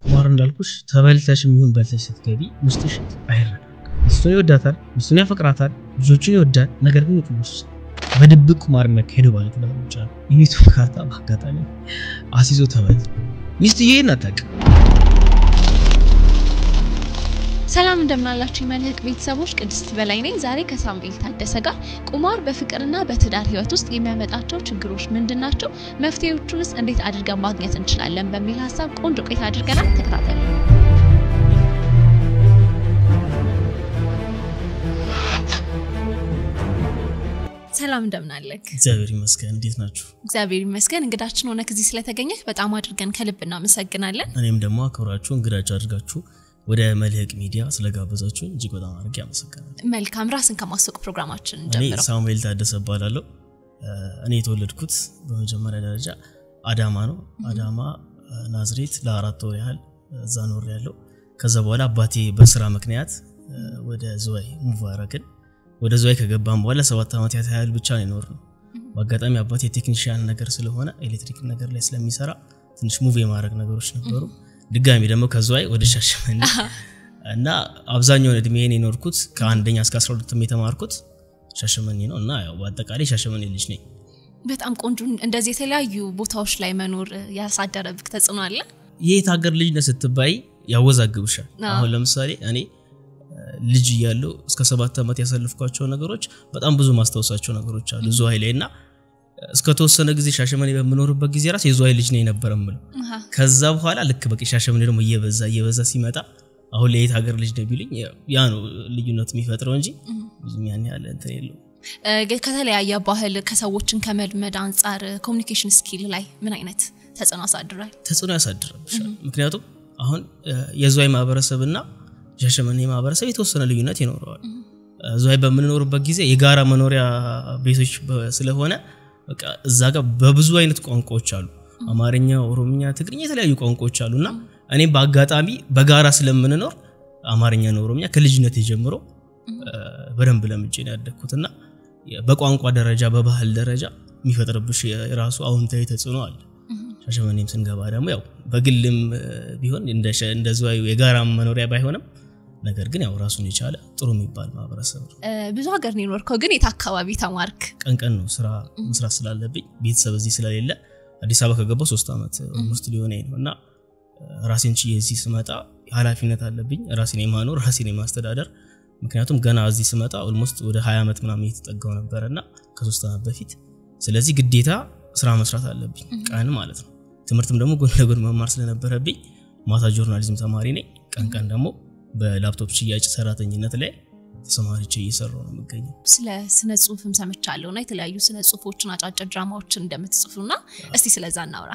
ቁማር እንዳልኩሽ ተበልተሽም ይሁን በልተሽ ስትገቢ ውስጥሽ አይረዳም። እሱን ይወዳታል፣ እሱን ያፈቅራታል፣ ልጆቹን ይወዳል። ነገር ግን ውስጥ በድብቅ ቁማር መካሄዱ ማለት ነው ብቻ ይሄቱ ካርታ በአጋጣሚ አሲዞ ተበልቶ ሚስትዬን አጣቀ። ሰላም እንደምናላችሁ መልህቅ ቤተሰቦች ቅድስት በላይ ነኝ። ዛሬ ከሳሙኤል ታደሰ ጋር ቁማር በፍቅርና በትዳር ህይወት ውስጥ የሚያመጣቸው ችግሮች ምንድናቸው፣ መፍትሄዎቹንስ እንዴት አድርገን ማግኘት እንችላለን በሚል ሐሳብ ቆንጆ ቆይታ አድርገናል። ተከታተሉ። ሰላም እንደምናለክ? እግዚአብሔር ይመስገን። እንዴት ናችሁ? እግዚአብሔር ይመስገን። እንግዳችን ሆነ ከዚህ ስለተገኘህ በጣም አድርገን ከልብ እናመሰግናለን። እኔም ደግሞ አክብራችሁ እንግዳችሁ አድርጋችሁ ወደ መልህቅ ሚዲያ ስለጋበዛችሁ እጅግ በጣም አድርጌ አመሰግናለሁ። መልካም። ራስን ከማስተዋወቅ ፕሮግራማችን ጀምረው። እኔ ሳሙኤል ታደሰ እባላለሁ። እኔ የተወለድኩት በመጀመሪያ ደረጃ አዳማ ነው። አዳማ ናዝሬት ለ4 ወር ያህል እዛ ኖር ያለው። ከዛ በኋላ አባቴ በስራ ምክንያት ወደ ዝዋይ ሙቭ አደረግን። ወደ ዝዋይ ከገባን በኋላ 7 ዓመት ያህል ብቻ ነው የኖርነው። በአጋጣሚ አባቴ ቴክኒሻን ነገር ስለሆነ ኤሌክትሪክ ነገር ላይ ስለሚሰራ ትንሽ ሙቭ የማድረግ ነገሮች ነበሩ። ድጋሚ ደግሞ ከዝዋይ ወደ ሻሸመኔ እና አብዛኛው እድሜዬን የኖርኩት ከአንደኛ እስከ 12 የተማርኩት ሻሸመኔ ነው እና ያው በአጠቃላይ ሻሸመኔ ልጅ ነኝ። በጣም ቆንጆ። እንደዚህ የተለያዩ ቦታዎች ላይ መኖር ያሳደረብክ ተጽዕኖ አለ? የት ሀገር ልጅ ነህ ስትባይ ያወዛግብሻል። አሁን ለምሳሌ እኔ ልጅ እያለሁ እስከ 7 ዓመት ያሳለፍኳቸው ነገሮች በጣም ብዙ ማስተዋወሳቸው ነገሮች አሉ ዝዋይ ላይና እስከ ተወሰነ ጊዜ ሻሸመኔ በመኖርበት ጊዜ ራስ የዝዋይ ልጅ ነኝ ነበር ማለት። ከዛ በኋላ ልክ በቃ ሻሸመኔ ደግሞ እየበዛ ሲመጣ አሁን ለየት ሀገር ልጅ ነው ቢሉኝ ያ ነው ልዩነት የሚፈጥረው እንጂ ብዙም ያን ያለ እንትን የለው። ከተለያየ ባህል ከሰዎችን ከመልመድ አንፃር ኮሙኒኬሽን ስኪል ላይ ምን አይነት ተጽዕኖ ያሳድራል? ተጽዕኖ ያሳድራል። ምክንያቱም አሁን የዝዋይ ማህበረሰብና ሻሸመኔ ማህበረሰብ የተወሰነ ልዩነት ይኖረዋል። ዝዋይ በመኖርበት ጊዜ የጋራ መኖሪያ ቤቶች ስለሆነ በቃ እዛ ጋር በብዙ አይነት ቋንቋዎች አሉ። አማርኛ፣ ኦሮምኛ፣ ትግርኛ የተለያዩ ቋንቋዎች አሉና እኔ በአጋጣሚ በጋራ ስለምንኖር አማርኛ እና ኦሮምኛ ከልጅነት ጀምሮ በደንብ ለምጄ ነው ያደኩትና በቋንቋ ደረጃ በባህል ደረጃ የሚፈጥርብሽ የራሱ አዎንታዊ ተጽዕኖ አለ። ሻሸመኔም ስንገባ ደግሞ ያው በግልም ቢሆን እንደ ዝዋይ የጋራ መኖሪያ ባይሆንም ነገር ግን ያው ራሱን የቻለ ጥሩ የሚባል ማህበረሰብ ነው። ብዙ ሀገር ነው የኖርከው፣ ግን የት አካባቢ ተማርክ? ቀን ነው ስራ መስራት ስላለብኝ ቤተሰብ እዚህ ስለሌለ አዲስ አበባ ከገባው 3 ዓመት ኦልሞስት ሊሆነኝ ነውና ራሴን ችዬ እዚህ ስመጣ ኃላፊነት አለብኝ ራሴን የማኖር ራሴን የማስተዳደር። ምክንያቱም ገና እዚህ ስመጣ ኦልሞስት ወደ 20 ዓመት ምናምን እየተጠጋው ነበርና ከ3 ዓመት በፊት ስለዚህ ግዴታ ስራ መስራት አለብኝ ቀን ማለት ነው። ትምህርትም ደግሞ ጎን ለጎን መማር ስለነበረብኝ ማታ ጆርናሊዝም ተማሪ ነኝ። ቀን ደግሞ በላፕቶፕ ሽያጭ ሰራተኝነት ላይ ተሰማርቼ እየሰራሁ ነው የምገኘው። ስለ ስነ ጽሁፍም ሰምቻለሁና የተለያዩ ስነ ጽሁፎችን አጫጭር ድራማዎችን እንደምትጽፉና እስቲ ስለዛ እናውራ።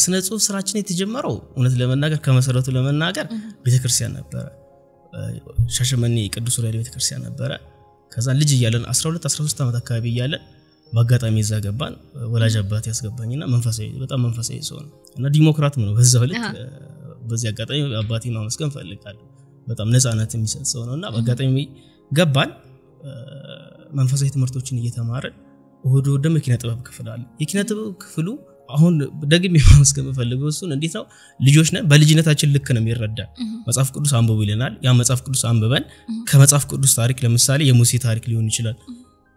ስነ ጽሁፍ ስራችን የተጀመረው እውነት ለመናገር ከመሰረቱ ለመናገር ቤተክርስቲያን ነበረ። ሻሸመኔ ቅዱስ ዑራኤል ቤተክርስቲያን ነበረ። ከዛ ልጅ እያለን 12 13 ዓመት አካባቢ እያለን በአጋጣሚ እዛ ገባን። ወላጅ አባቴ ያስገባኝና በጣም መንፈሳዊ ሰው ነው እና ዲሞክራት ነው በዛው ልክ። በዚህ አጋጣሚ አባቴ ማመስገን ፈልጋለሁ። በጣም ነፃነት የሚሰጥ ሰው ነውና በአጋጣሚ ገባን። መንፈሳዊ ትምህርቶችን እየተማረን ወደ ኪነ ጥበብ ክፍል አለ። የኪነ ጥበብ ክፍሉ አሁን ደግሜ ማመስገን ፈልገው እሱን እንዴት ነው ልጆች ነን በልጅነታችን ልክ ነው የሚረዳ መጽሐፍ ቅዱስ አንብቡ ይለናል። ያ መጽሐፍ ቅዱስ አንብበን ከመጽሐፍ ቅዱስ ታሪክ ለምሳሌ የሙሴ ታሪክ ሊሆን ይችላል፣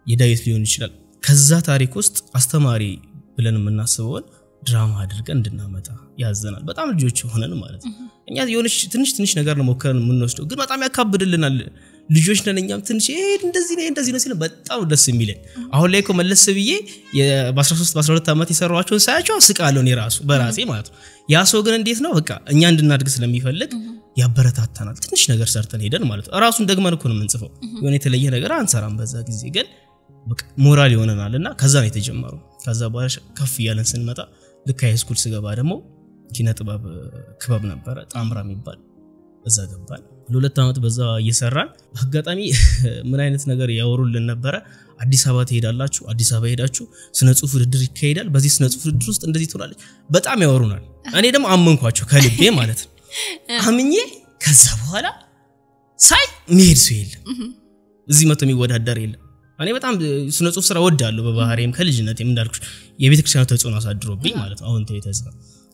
የዳዊት ሊሆን ይችላል። ከዛ ታሪክ ውስጥ አስተማሪ ብለን የምናስበውን ድራማ አድርገን እንድናመጣ ያዘናል። በጣም ልጆች ሆነን ማለት ነው። እኛ የሆነች ትንሽ ነገር ነው ሞከረን የምንወስደው ግን በጣም ያካብድልናል። ልጆች ነን እኛም ትንሽ እንደዚህ ነው ሲል በጣም ደስ የሚለን። አሁን ላይ እኮ መለስ ብዬ በ13 በ12 ዓመት የሰራኋቸውን ሳያቸው ስቃለሁ እኔ ራሱ በራሴ ማለት ነው። ያ ሰው ግን እንዴት ነው በቃ እኛ እንድናድግ ስለሚፈልግ ያበረታታናል። ትንሽ ነገር ሰርተን ሄደን ማለት ነው ራሱን ደግመን እኮ ነው የምንጽፈው። የሆነ የተለየ ነገር አንሰራም በዛ ጊዜ ግን በቃ ሞራል ይሆነናልና ከዛ ነው የተጀመረው። ከዛ በኋላ ከፍ ያለን ስንመጣ ልክ ሃይስኩል ስገባ ደግሞ ኪነ ጥበብ ክበብ ነበረ ጣምራ የሚባል እዛ ገባን። ለ2 ዓመት በዛ እየሰራን አጋጣሚ ምን አይነት ነገር ያወሩልን ነበረ። አዲስ አበባ ትሄዳላችሁ፣ አዲስ አበባ ሄዳችሁ ስነ ጽሁፍ ውድድር ይካሄዳል፣ በዚህ ስነ ጽሁፍ ውድድር ውስጥ እንደዚህ ትሆናለች በጣም ያወሩናል። እኔ ደግሞ አመንኳቸው ከልቤ ማለት ነው። አምኜ ከዛ በኋላ ሳይ መሄድ ሰው የለም እዚህ መጥቶ የሚወዳደር የለም። እኔ በጣም ስነ ጽሁፍ ስራ ወዳለሁ በባህሪም ከልጅነቴም እንዳልኩሽ የቤተክርስቲያኑ ተጽዕኖ አሳድሮብኝ ማለት ነው። አሁን ተይተዛ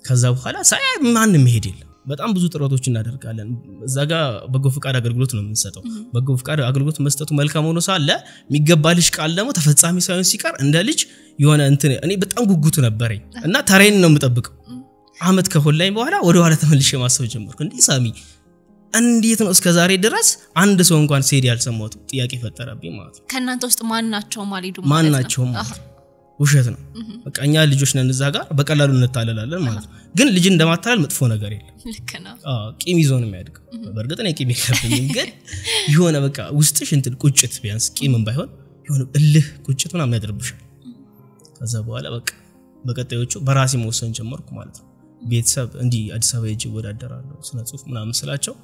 ከዛ በኋላ ሳይ ማንንም መሄድ የለም በጣም ብዙ ጥረቶች እናደርጋለን እዛ ጋር በጎ ፍቃድ አገልግሎት ነው የምንሰጠው በጎ ፍቃድ አገልግሎት መስጠቱ መልካም ሆኖ ሳለ የሚገባልሽ ቃል ደግሞ ተፈጻሚ ሳይሆን ሲቀር እንደ ልጅ የሆነ እንትን እኔ በጣም ጉጉቱ ነበረኝ እና ተሬን ነው የምጠብቀው አመት ከሆነኝ በኋላ ወደ ኋላ ተመልሼ ማሰብ ጀመርኩ እንዴ ሳሚ እንዴት ነው እስከ ዛሬ ድረስ አንድ ሰው እንኳን ሲሄድ ያልሰማሁት ጥያቄ ፈጠረብኝ ማለት ነው ከናንተ ውስጥ ማንናቸው ማሊዱ ማንናቸው ውሸት ነው በቃ እኛ ልጆች ነን እዛ ጋር በቀላሉ እንታለላለን ማለት ነው ግን ልጅ እንደማታለል መጥፎ ነገር የለም ልክ ነው ቂም ይዞ ነው የሚያድገው በእርግጥ ነው ቂም የለብኝም ግን የሆነ በቃ ውስጥሽ እንትን ቁጭት ቢያንስ ቂምም ባይሆን የሆነ እልህ ቁጭት ምናምን ያደርብሻል ከዛ በኋላ በቃ በቀጣዮቹ በራሴ መወሰን ጀመርኩ ማለት ነው ቤተሰብ እንዲ አዲስ አበባ ሄጄ ወዳደራለሁ ስነ ጽሁፍ ምናምን ስላቸው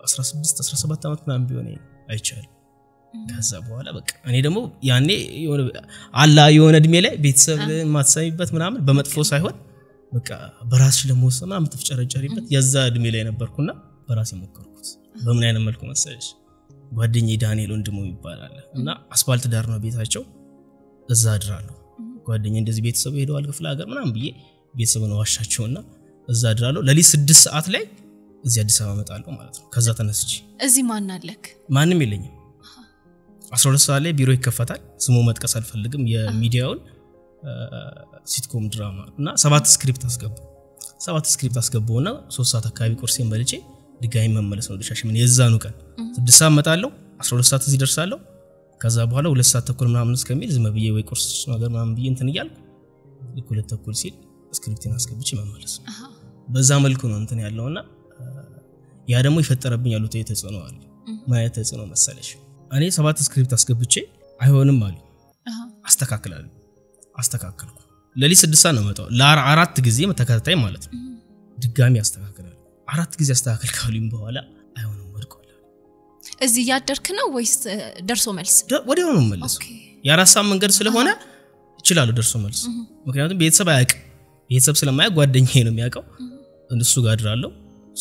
16 17 አመት ምናምን ቢሆን አይቻልም ከዛ በኋላ በቃ እኔ ደግሞ ያኔ የሆነ አላ የሆነ እድሜ ላይ ቤተሰብ ማትሰሚበት ምናምን በመጥፎ ሳይሆን በቃ በራስሽ ለመወሰን ምናምን ተፍጨረጨሪበት የዛ እድሜ ላይ ነበርኩና በራሴ ሞከርኩት በምን አይነት መልኩ መሰለሽ ጓደኛዬ ዳንኤል ወንድሙ ይባላል እና አስፋልት ዳር ነው ቤታቸው እዛ አድራለሁ ጓደኛዬ እንደዚህ ቤተሰብ ሄደዋል ክፍለ ሀገር ምናምን ብዬ ቤተሰብ ነው ዋሻቸውና እዛ አድራለሁ ለሊት 6 ሰዓት ላይ እዚህ አዲስ አበባ መጣለሁ ማለት ነው ከዛ ተነስቼ እዚህ ማን አለክ ማንንም የለኝም 12 ሰዓት ላይ ቢሮ ይከፈታል ስሙ መጥቀስ አልፈልግም የሚዲያውን ሲትኮም ድራማ እና 7 ስክሪፕት አስገባውና 3 ሰዓት አካባቢ ቁርሴን በልቼ ድጋሚ መመለስ ነው ሻሽመኔ የዛኑ ቀን 6 ሰዓት መጣለሁ 12 ሰዓት እዚህ ደርሳለሁ ከዛ በኋላ 2 ሰዓት ተኩል ምናምን እስከሚል ዝም ብዬ ወይ ቁርስ ነገር ምናምን ብዬ እንትን ይያልኩ 2 ተኩል ሲል ስክሪፕቴን አስገብቼ መመለስ በዛ መልኩ ነው እንትን ያለውና ያ ደግሞ ይፈጠረብኝ ያሉት ተጽዕኖ አለ ማየት ተጽዕኖ መሰለሽ እኔ 7 ስክሪፕት አስገብቼ አይሆንም አሉ አስተካክልኩ ለሊት 6 ሰዓት ነው መጣው ለ4 ጊዜ መተከታታይ ማለት ነው ድጋሚ አስተካክላለሁ 4 ጊዜ አስተካክልካሉኝ በኋላ አይሆንም ወድቋል እዚህ ያደርክ ነው ወይስ ደርሶ መልስ ወዲያው ነው መልስ ያራሳም መንገድ ስለሆነ ይችላል ደርሶ መልስ ምክንያቱም ቤተሰብ አያውቅም ቤተሰብ ስለማያውቅ ጓደኛዬ ነው የሚያውቀው እሱ ጋር አድራለሁ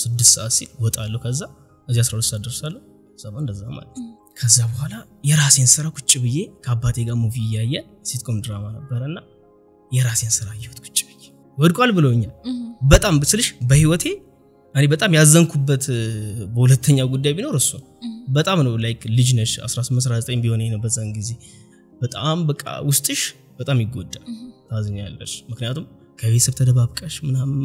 6 ሰዓት ሲል ወጣለሁ ከዛ እዚህ 12 ሰዓት ደርሳለሁ ዘመን እንደዛ ማለት ከዛ በኋላ የራሴን ስራ ቁጭ ብዬ ከአባቴ ጋር ሙቪ ያያየ ሲትኮም ድራማ ነበርና የራሴን ስራ ይወጥ ቁጭ ብዬ ወድቋል ብሎኛል በጣም ብስልሽ በህይወቴ እኔ በጣም ያዘንኩበት በሁለተኛው ጉዳይ ቢኖር እሱ በጣም ነው ላይክ ልጅ ነሽ 18 19 ቢሆን ነው በዛን ጊዜ በጣም በቃ ውስጥሽ በጣም ይጎዳል ታዝኛለሽ ምክንያቱም ከቤተሰብ ተደባብቀሽ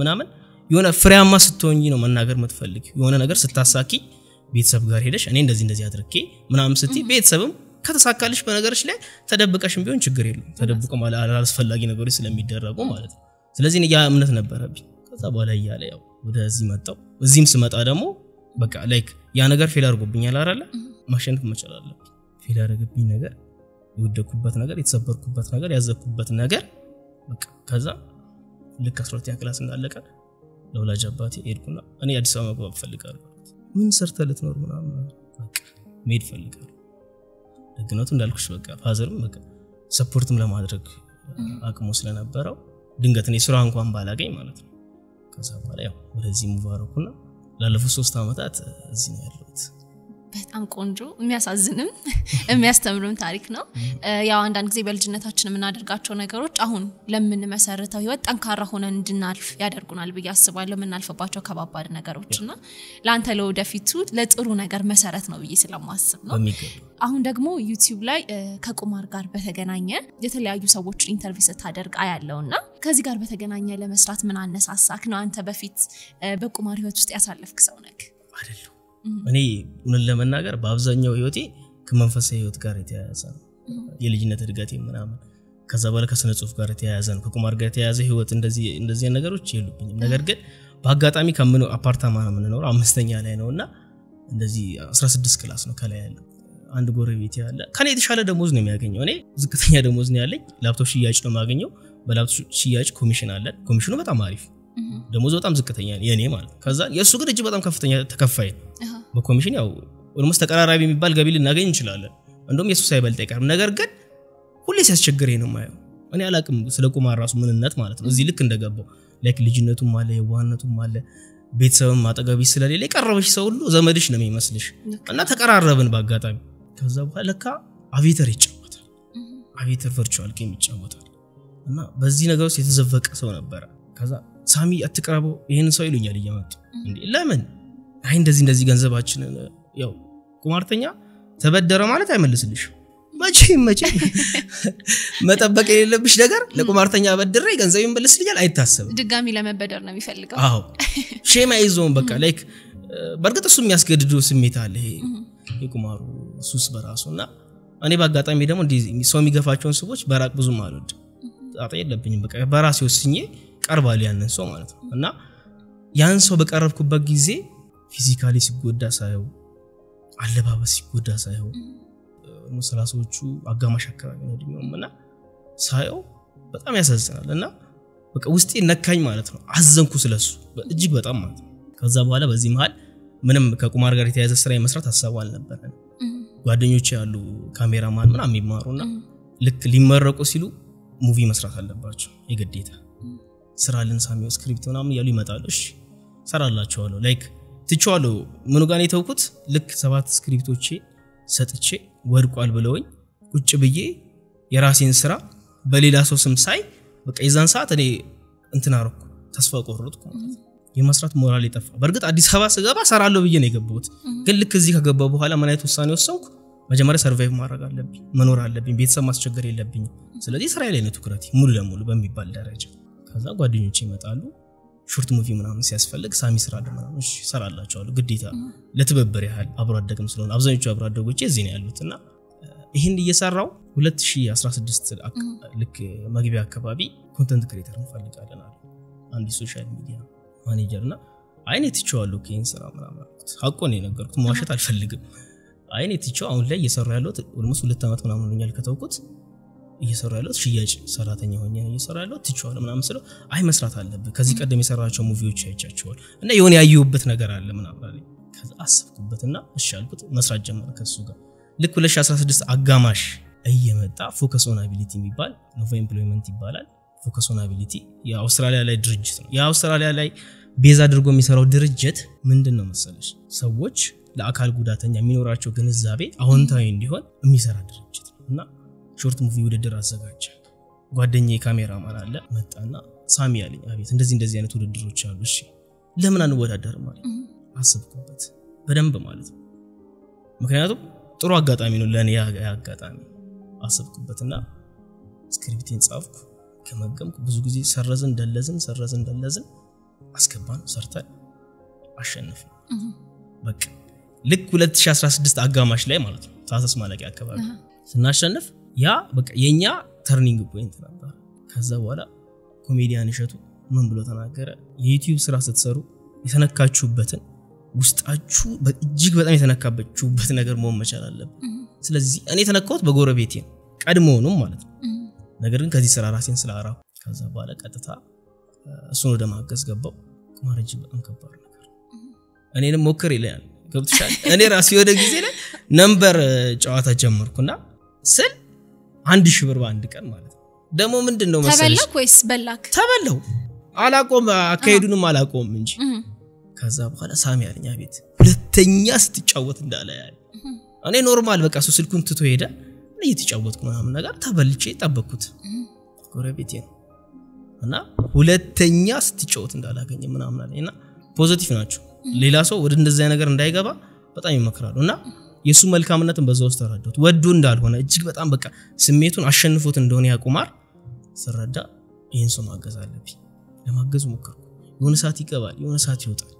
ምናምን የሆነ ፍሬያማ ስትሆኚ ነው መናገር የምትፈልጊ የሆነ ነገር ስታሳኪ ቤተሰብ ጋር ሄደሽ እኔ እንደዚህ አድርጌ ምናምን ስትይ ቤተሰብም ከተሳካልሽ በነገርሽ ላይ ተደብቀሽም ቢሆን ችግር የለም ተደብቆ ማለት አላስፈላጊ ነገሮች ስለሚደረጉ ማለት ነው ስለዚህ ያ እምነት ነበረብኝ ከዛ በኋላ ያለ ያው ወደዚህ መጣው እዚህም ስመጣ ደግሞ በቃ ላይክ ያ ነገር ፌል አድርጎብኛል አይደለ ማሸነፍ መቻል አለብኝ ፌል አደረገብኝ ነገር የወደኩበት ነገር የተሰበርኩበት ነገር ያዘኩበት ነገር በቃ ከዛ ልክ 12ኛ ክላስ እንዳለቀ ለወላጅ አባቴ ሄድኩና እኔ አዲስ አበባ መግባት ፈልጋለሁ ምን ሰርተ ልትኖር ምናምን በቃ መሄድ ፈልጋለሁ ደግነቱ እንዳልኩሽ በቃ ፋዘርም በቃ ሰፖርትም ለማድረግ አቅሙ ስለነበረው ድንገት እኔ ስራ እንኳን ባላገኝ ማለት ነው ከዛ በኋላ ያው ወደዚህ ሙባረኩና ላለፉት 3 አመታት እዚህ ነው ያለሁት በጣም ቆንጆ የሚያሳዝንም የሚያስተምሩም ታሪክ ነው ያው አንዳንድ ጊዜ በልጅነታችን የምናደርጋቸው ነገሮች አሁን ለምን መሰረታው ህይወት ጠንካራ ሆነን እንድናልፍ ያደርጉናል ብዬ አስባለሁ የምናልፈባቸው ከባባድ ነገሮችና ላንተ ለወደፊቱ ለጥሩ ነገር መሰረት ነው ብዬ ስለማስብ ነው አሁን ደግሞ ዩቲዩብ ላይ ከቁማር ጋር በተገናኘ የተለያዩ ሰዎች ኢንተርቪው ስታደርግ አያለውና ከዚህ ጋር በተገናኘ ለመስራት ምን አነሳሳክ ነው አንተ በፊት በቁማር ህይወት ውስጥ ያሳለፍክ ሰው ነክ አይደለም እኔ ምን ለመናገር በአብዛኛው ህይወቴ ከመንፈሳዊ ህይወት ጋር የተያያዘ ነው የልጅነት እድገቴ ምናምን ከዛ በኋላ ከስነ ጽሁፍ ጋር የተያያዘ ነው ከቁማር ጋር የተያያዘ ህይወት እንደዚህ ነገሮች የሉብኝም ነገር ግን በአጋጣሚ ከምን አፓርታማ ነው የምንኖር 5ኛ ላይ ነውና እንደዚህ 16 ክላስ ነው ከላይ ያለው አንድ ጎረቤት ያለ ከኔ የተሻለ ደሞዝ ነው የሚያገኘው እኔ ዝቅተኛ ደሞዝ ነው ያለኝ ላፕቶፕ ሽያጭ ነው ማገኘው በላፕቶፕ ሽያጭ ኮሚሽን አለ ኮሚሽኑ በጣም አሪፍ ደሞዝ በጣም ዝቅተኛ ነው የኔ ማለት ከዛ የሱ ግን እጅ በጣም ከፍተኛ ተከፋይ በኮሚሽን ያው ኦልሞስት ተቀራራቢ የሚባል ገቢ ልናገኝ እንችላለን እንደውም የሱ ሳይበልጥ አይቀርም ነገር ግን ሁሌ ሲያስቸግረኝ ነው ማየው እኔ አላቅም ስለ ቁማር ራሱ ምንነት ማለት ነው እዚህ ልክ እንደገባው ላይክ ልጅነቱም አለ የዋህነቱም አለ ቤተሰብም አጠገቢሽ ስለሌለ የቀረበሽ ሰው ሁሉ ዘመድሽ ነው የሚመስልሽ እና ተቀራረብን በአጋጣሚ ከዛ በኋላ ለካ አቪተር ይጫወታል አቪተር ቨርቹዋል ጌም ይጫወታል እና በዚህ ነገር ውስጥ የተዘፈቀ ሰው ነበር ከዛ ሳሚ አትቀርበው ይሄን ሰው ይሉኛል እየመጡ እንዴ ለምን አይ እንደዚህ ገንዘባችን ያው ቁማርተኛ ተበደረ ማለት አይመልስልሽ መቼ መጠበቅ የሌለብሽ ነገር ለቁማርተኛ በድሬ ገንዘብ ይመልስልኛል አይታሰብም ድጋሚ ለመበደር ነው የሚፈልገው አዎ ሼማ ይዞን በቃ ላይክ በርግጥ እሱ የሚያስገድደው ስሜት አለ ይሄ የቁማሩ ሱስ በራሱና እኔ በአጋጣሚ ደግሞ እንዲህ ሰው የሚገፋቸውን ሰዎች በራቅ ብዙም አልወድ አጣየለብኝም በቃ በራሴ ወስኜ ቀርባል ያንን ሰው ማለት ነው እና ያን ሰው በቀረብኩበት ጊዜ ፊዚካሊ ሲጎዳ ሳይው አለባበስ ሲጎዳ ሳይው ሙስላሶቹ አጋማሽ አካባቢ ነው ድሚውምና ሳይው በጣም ያሳዝናልና በቃ ውስጤ ነካኝ ማለት ነው አዘንኩ ስለሱ እጅግ በጣም ማለት ነው ከዛ በኋላ በዚህ መሃል ምንም ከቁማር ጋር የተያዘ ስራ መስራት ሐሳቡ አልነበረም ጓደኞቼ ያሉ ካሜራማን ምናምን የሚማሩና ልክ ሊመረቁ ሲሉ ሙቪ መስራት አለባቸው የግዴታ ስራ ለንሳሚው ስክሪፕት ምናምን ያሉ ይመጣሉ እሺ ሰራላችኋለሁ ላይክ ትቻለሁ ምኑ ጋር የተውኩት ልክ 7 ስክሪፕቶቼ ሰጥቼ ወድቋል ብለውኝ ቁጭ ብዬ የራሴን ስራ በሌላ ሰው ስም ሳይ በቃ የዛን ሰዓት እኔ እንትን አረኩ ተስፋ ቆርጥኩ የመስራት ሞራል ይጠፋ በርግጥ አዲስ አበባ ስገባ ሰራለሁ ብዬ ነው የገባሁት ግን ልክ እዚህ ከገባሁ በኋላ ምን አይነት ውሳኔ ወሰንኩ መጀመሪያ ሰርቫይቭ ማድረግ አለብኝ መኖር አለብኝ ቤተሰብ ማስቸገር የለብኝ ስለዚህ ስራ ላይ ነው ትኩረቴ ሙሉ ለሙሉ በሚባል ደረጃ ከዛ ጓደኞቼ ይመጣሉ ሾርት ሙቪ ምናምን ሲያስፈልግ ሳሚ ስራ ለማለት እሺ ሰራላችኋለሁ ግዴታ ለተበበር ያህል አብሮ አደግም ስለሆነ አብዛኞቹ አብሮ አደጎቼ እዚህ ነው ያሉትና ይሄን እየሰራው 2016 ልክ መግቢያ አካባቢ ኮንተንት ክሬተር እንፈልጋለን አለ አንድ ሶሻል ሚዲያ ማኔጀርና አይኔ ትቻለሁ ከይን ስራ ምናምን ሀቆ ነው የነገርኩት መዋሸት አልፈልግም አይኔ ትቻው አሁን ላይ እየሰራ ያለው ኦልሞስት 2 አመት ምናምን ሆኛል ከተውኩት እየሰራ ያለው ሽያጭ ሰራተኛ ሆኜ እየሰራ ያለው ትቻለሁ ምናምን ስለው አይ መስራት አለበት ከዚህ ቀደም የሰራቸው ሙቪዎች አይቻቸዋል እና የሆነ ያዩበት ነገር አለ ምናምን አለ ከዛ አስብኩበትና እሺ አልኩት መስራት ጀመረ ከሱ ጋር ልክ 2016 አጋማሽ እየመጣ ፎከስ ኦን አቢሊቲ የሚባል ኖቭ ኤምፕሎይመንት ይባላል ፎከስ ኦን አቢሊቲ የአውስትራሊያ ላይ ድርጅት ነው የአውስትራሊያ ላይ ቤዝ አድርጎ የሚሰራው ድርጅት ምንድነው መሰለሽ ሰዎች ለአካል ጉዳተኛ የሚኖራቸው ግንዛቤ አዎንታዊ እንዲሆን የሚሰራ ድርጅት ነውና ሾርት ሙቪ ውድድር አዘጋጀ ጓደኛዬ ካሜራማን አለ መጣና ሳሚ ያለኝ አቤት እንደዚህ አይነት ውድድሮች አሉ እሺ ለምን አንወዳደርም ማለት አስብኩበት በደንብ ማለት ነው ምክንያቱም ጥሩ አጋጣሚ ነው ለኔ አጋጣሚ አስብኩበትና ስክሪፕቴን ጻፍኩ ከመገምኩ ብዙ ጊዜ ሰረዝን ደለዝን አስገባን ሰርተን አሸነፍን በቃ ልክ 2016 አጋማሽ ላይ ማለት ነው ታህሳስ ማለቂያ አካባቢ ስናሸንፍ ያ በቃ የኛ ተርኒንግ ፖይንት ነበር ከዛ በኋላ ኮሜዲያን እሸቱ ምን ብሎ ተናገረ የዩቲዩብ ስራ ስትሰሩ የተነካችሁበትን ውስጣችሁ በእጅግ በጣም የተነካበችሁበት ነገር መሆን መቻል አለበት ስለዚህ እኔ ተነካሁት በጎረቤቴ ቀድሞውንም ማለት ነው ነገር ግን ከዚህ ስራ ራሴን ስላራው ከዛ በኋላ ቀጥታ እሱን ወደ ማገዝ ገባው ማረጅ በጣም ከባድ ነገር እኔንም ሞክር ይላል ገብተሻል እኔ ራሴ ወደ ጊዜ ላይ ነምበር ጨዋታ ጀመርኩና ስል 1000 ብር በአንድ ቀን ማለት ነው ደሞ ምንድነው መሰለሽ ተበላክ ወይስ በላክ ተበላው አላቆም አካሄዱንም አላቆም እንጂ ከዛ በኋላ ሳሚ ያለኝ አቤት ሁለተኛ ስትጫወት እንዳለ ያለ እኔ ኖርማል በቃ እሱ ስልኩን ትቶ ሄደ እኔ እየተጫወትኩ ምናምን ነገር ተበልቼ ጠበቅኩት ጎረቤቴ ነው እና ሁለተኛ ስትጫወት እንዳላገኘ ምናምን አለኝና ፖዚቲቭ ናቸው ሌላ ሰው ወደ እንደዛ ነገር እንዳይገባ በጣም ይመክራሉና የሱ መልካምነትን በዛው ውስጥ ተረዳሁት ወዶ እንዳልሆነ እጅግ በጣም በቃ ስሜቱን አሸንፎት እንደሆነ ያቁማር ሰረዳ ይሄን ሰው ማገዝ አለብኝ ለማገዝ ሞከርኩ የሆነ ሰዓት ይገባል የሆነ ሰዓት ይወጣል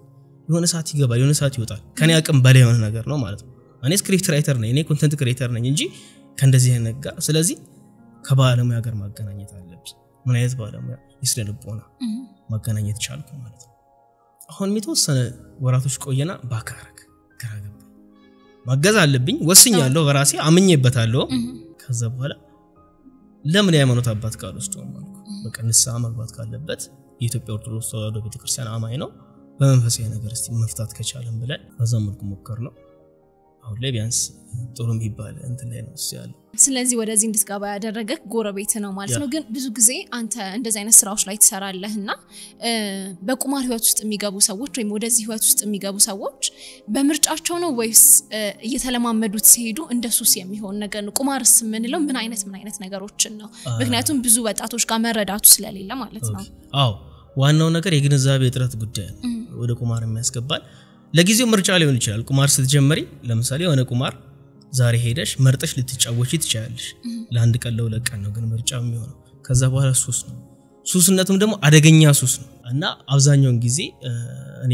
የሆነ ሰዓት ይገባል የሆነ ሰዓት ይወጣል ከኔ አቅም በላይ የሆነ ነገር ነው ማለት ነው እኔ ስክሪፕት ራይተር ነኝ እኔ ኮንተንት ክሬተር ነኝ እንጂ ከእንደዚህ አይነት ነገር ስለዚህ ከባለሙያ ጋር ማገናኘት አለብኝ ምን አይነት ባለሙያ ይስለልቦና ማገናኘት ቻልኩ ማለት ነው አሁን የተወሰነ ወራቶች ቆየና ባካረክ ገራገብ ማገዝ አለብኝ ወስኛለሁ በራሴ አምኜበታለሁ ከዛ በኋላ ለምን የሃይማኖት አባት ቃል ውስጥ ማለት በቃ ንስሐ መግባት ካለበት የኢትዮጵያ ኦርቶዶክስ ተዋሕዶ ቤተክርስቲያን አማኝ ነው በመንፈሳዊ ነገር እስቲ መፍታት ከቻለም ብለን በዛም መልኩ ሞከር ነው አሁን ላይ ቢያንስ ጥሩ የሚባል እንትን ላይ ነው ያለው ስለዚህ ወደዚህ እንድትገባ ያደረገ ጎረቤት ነው ማለት ነው ግን ብዙ ጊዜ አንተ እንደዚህ አይነት ስራዎች ላይ ተሰራለህና በቁማር ህይወት ውስጥ የሚገቡ ሰዎች ወይም ወደዚህ ህይወት ውስጥ የሚገቡ ሰዎች በምርጫቸው ነው ወይስ እየተለማመዱት ሲሄዱ እንደሱስ የሚሆን ነገር ነው ቁማርስ ምንለው ምን አይነት ነገሮችን ነው ምክንያቱም ብዙ ወጣቶች ጋር መረዳቱ ስለሌለ ማለት ነው አዎ ዋናው ነገር የግንዛቤ እጥረት ጉዳይ ነው ወደ ቁማር የሚያስገባል ለጊዜው ምርጫ ሊሆን ይችላል ቁማር ስትጀምሪ ለምሳሌ የሆነ ቁማር ዛሬ ሄደሽ መርጠሽ ልትጫወቺ ትችያለሽ ለአንድ ቀን ለሁለት ቀን ነው ግን ምርጫው የሚሆነው ከዛ በኋላ ሱስ ነው ሱስነቱም ደግሞ አደገኛ ሱስ ነው እና አብዛኛውን ጊዜ እኔ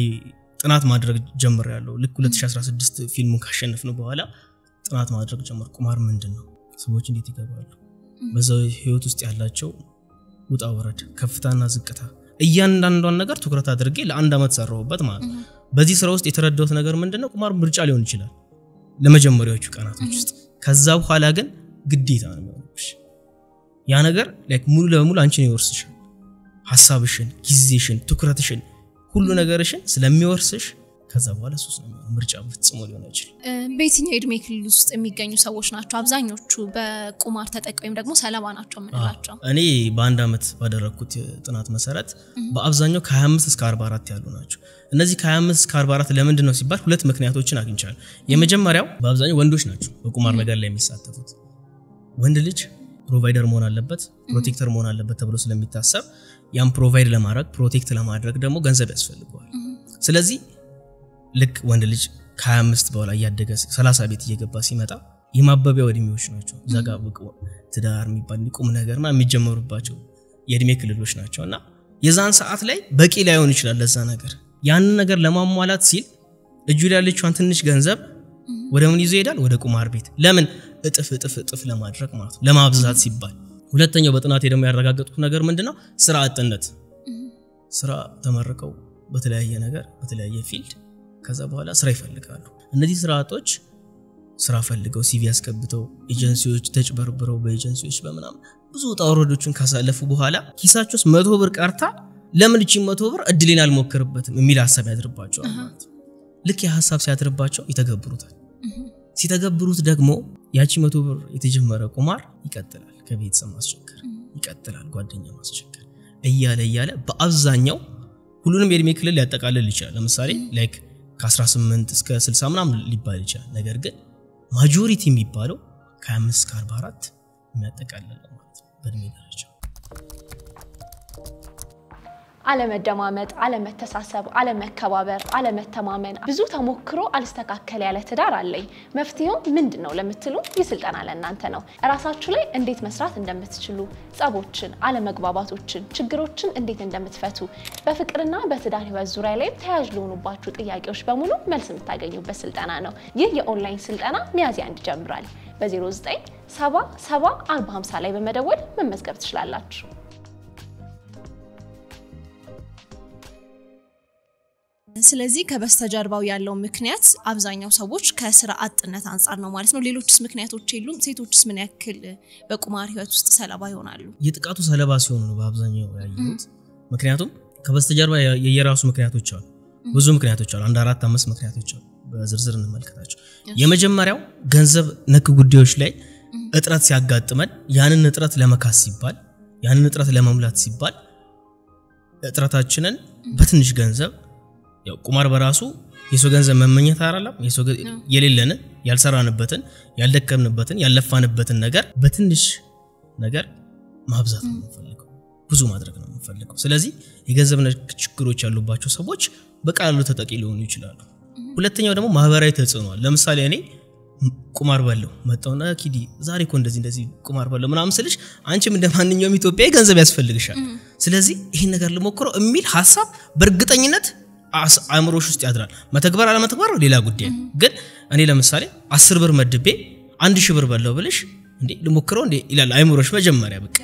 ጥናት ማድረግ ጀምሬያለሁ ልክ 2016 ፊልሙን ካሸነፍነው በኋላ ጥናት ማድረግ ጀመርኩ ቁማር ምንድነው ሰዎች እንዴት ይገባሉ በዛው ህይወት ውስጥ ያላቸው ውጣ ወረድ ከፍታና ዝቅታ እያንዳንዷን ነገር ትኩረት አድርጌ ለአንድ አመት ሰራሁበት ማለት በዚህ ስራ ውስጥ የተረዳሁት ነገር ምንድነው ቁማር ምርጫ ሊሆን ይችላል ለመጀመሪያዎቹ ቀናቶች ውስጥ ከዛ በኋላ ግን ግዴታ ነው የሚሆንብሽ ያ ነገር ላይክ ሙሉ ለሙሉ አንቺን ይወርስሻል ሐሳብሽን ጊዜሽን ትኩረትሽን ሁሉ ነገርሽን ስለሚወርስሽ ከዛ በኋላ ሱስ ነው ምርጫ ፍጽሞ ሊሆን ይችላል በየትኛው እድሜ ክልል ውስጥ የሚገኙ ሰዎች ናቸው አብዛኞቹ በቁማር ተጠቃሚም ደግሞ ሰለባ ናቸው ምንላቸው እኔ በአንድ አመት ባደረኩት ጥናት መሰረት በአብዛኛው ከ25 እስከ 44 ያሉ ናቸው እነዚህ ከ25 እስከ 44 ለምንድን ነው ሲባል ሁለት ምክንያቶችን አግኝቻለሁ የመጀመሪያው በአብዛኛው ወንዶች ናቸው በቁማር ነገር ላይ የሚሳተፉት ወንድ ልጅ ፕሮቫይደር መሆን አለበት ፕሮቴክተር መሆን አለበት ተብሎ ስለሚታሰብ ያን ፕሮቫይድ ለማድረግ ፕሮቴክት ለማድረግ ደግሞ ገንዘብ ያስፈልጋል ስለዚህ ልክ ወንድ ልጅ ከ25 በኋላ ያደገ 30 ቤት እየገባ ሲመጣ የማበቢያው እድሜዎች ናቸው ዘጋ በቁ ትዳር የሚባል ቁም ነገር ማለት የሚጀምሩባቸው የእድሜ ክልሎች ናቸውና የዛን ሰዓት ላይ በቂ ላይሆን ይችላል ለዛ ነገር ያን ነገር ለማሟላት ሲል እጁ ላይ ያለችውን ትንሽ ገንዘብ ወደ ምን ይዞ ይሄዳል ወደ ቁማር ቤት ለምን እጥፍ ለማድረግ ማለት ለማብዛት ሲባል ሁለተኛው በጥናት ደግሞ ያረጋገጡት ነገር ምንድነው ስራ አጥነት ስራ ተመረቀው በተለያየ ነገር በተለያየ ፊልድ ከዛ በኋላ ስራ ይፈልጋሉ እነዚህ ስራቶች ስራ ፈልገው ሲቪ ያስገብተው ኤጀንሲዎች ተጭበርብረው በኤጀንሲዎች በመናም ብዙ ጣውረዶችን ካሳለፉ በኋላ ኪሳቸው 100 ብር ቀርታ ለምን እቺ 100 ብር እድሌን አልሞከርበትም የሚል ሐሳብ ያድርባቸዋል ማለት ልክ የሐሳብ ሲያድርባቸው ይተገብሩታል ሲተገብሩት ደግሞ ያቺ 100 ብር የተጀመረ ቁማር ይቀጥላል ከቤተሰብ ማስቸገር ይቀጥላል ጓደኛ ማስቸገር እያለ በአብዛኛው ሁሉንም የእድሜ ክልል ያጠቃልል ይችላል ለምሳሌ ላይክ ከ18 እስከ 60 ምናምን ሊባል ይችላል ነገር ግን ማጆሪቲ የሚባለው ከ5 እስከ 44 የሚያጠቃልል ማለት ነው በእድሜ ደረጃ አለመደማመጥ አለመተሳሰብ አለመከባበር አለመተማመን ብዙ ተሞክሮ አልስተካከለ ያለ ትዳር አለኝ መፍትሄው ምንድነው ለምትሉ ይስልጣና ለእናንተ ነው ራሳችሁ ላይ እንዴት መስራት እንደምትችሉ ጸቦችን አለመግባባቶችን ችግሮችን እንዴት እንደምትፈቱ በፍቅርና በትዳር ህይወት ዙሪያ ላይ ተያያዥ ለሆኑባችሁ ጥያቄዎች በሙሉ መልስ የምታገኙበት ስልጠና ነው ይህ የኦንላይን ስልጠና ሚያዝያ 1 ጀምራል በ09774050 ላይ በመደወል መመዝገብ ትችላላችሁ ስለዚህ ከበስተጀርባው ያለው ምክንያት አብዛኛው ሰዎች ከስራ አጥነት አንፃር ነው ማለት ነው ሌሎችስ ምክንያቶች የሉም ሴቶችስ ምን ያክል በቁማር ህይወት ውስጥ ሰለባ ይሆናሉ የጥቃቱ ሰለባ ሲሆኑ ነው በአብዛኛው ያዩት ምክንያቱም ከበስተጀርባ የየራሱ ምክንያቶች አሉ ብዙ ምክንያቶች አሉ አንድ 4-5 ምክንያቶች አሉ በዝርዝር እንመልከታቸው የመጀመሪያው ገንዘብ ነክ ጉዳዮች ላይ እጥረት ሲያጋጥመን ያንን እጥረት ለመካስ ሲባል ያንን እጥረት ለመሙላት ሲባል እጥረታችንን በትንሽ ገንዘብ ያው ቁማር በራሱ የሰው ገንዘብ መመኘት አይደለም የሰው የሌለን ያልሰራንበትን ያልደከምንበትን ያለፋንበትን ነገር በትንሽ ነገር ማብዛት ነው የምንፈልገው ብዙ ማድረግ ነው የምንፈልገው ስለዚህ የገንዘብ ችግሮች ያሉባቸው ሰዎች በቃሉ ተጠቂ ሊሆኑ ይችላሉ ሁለተኛው ደግሞ ማህበራዊ ተጽዕኖ ለምሳሌ እኔ ቁማር በለው መጣውና ኪዲ ዛሬ እኮ እንደዚህ ቁማር በለው ምናምን ስልሽ አንቺም እንደማንኛውም ኢትዮጵያዊ ገንዘብ ያስፈልግሻል ስለዚህ ይሄን ነገር ልሞክረው የሚል ሐሳብ በእርግጠኝነት አእምሮሽ ውስጥ ያድራል መተግበር አለ መተግበር ሌላ ጉዳይ ግን እኔ ለምሳሌ 10 ብር መድቤ 1000 ብር በለው ብለሽ እንዴ ልሞክረው እንዴ ይላል አእምሮሽ መጀመሪያ በቃ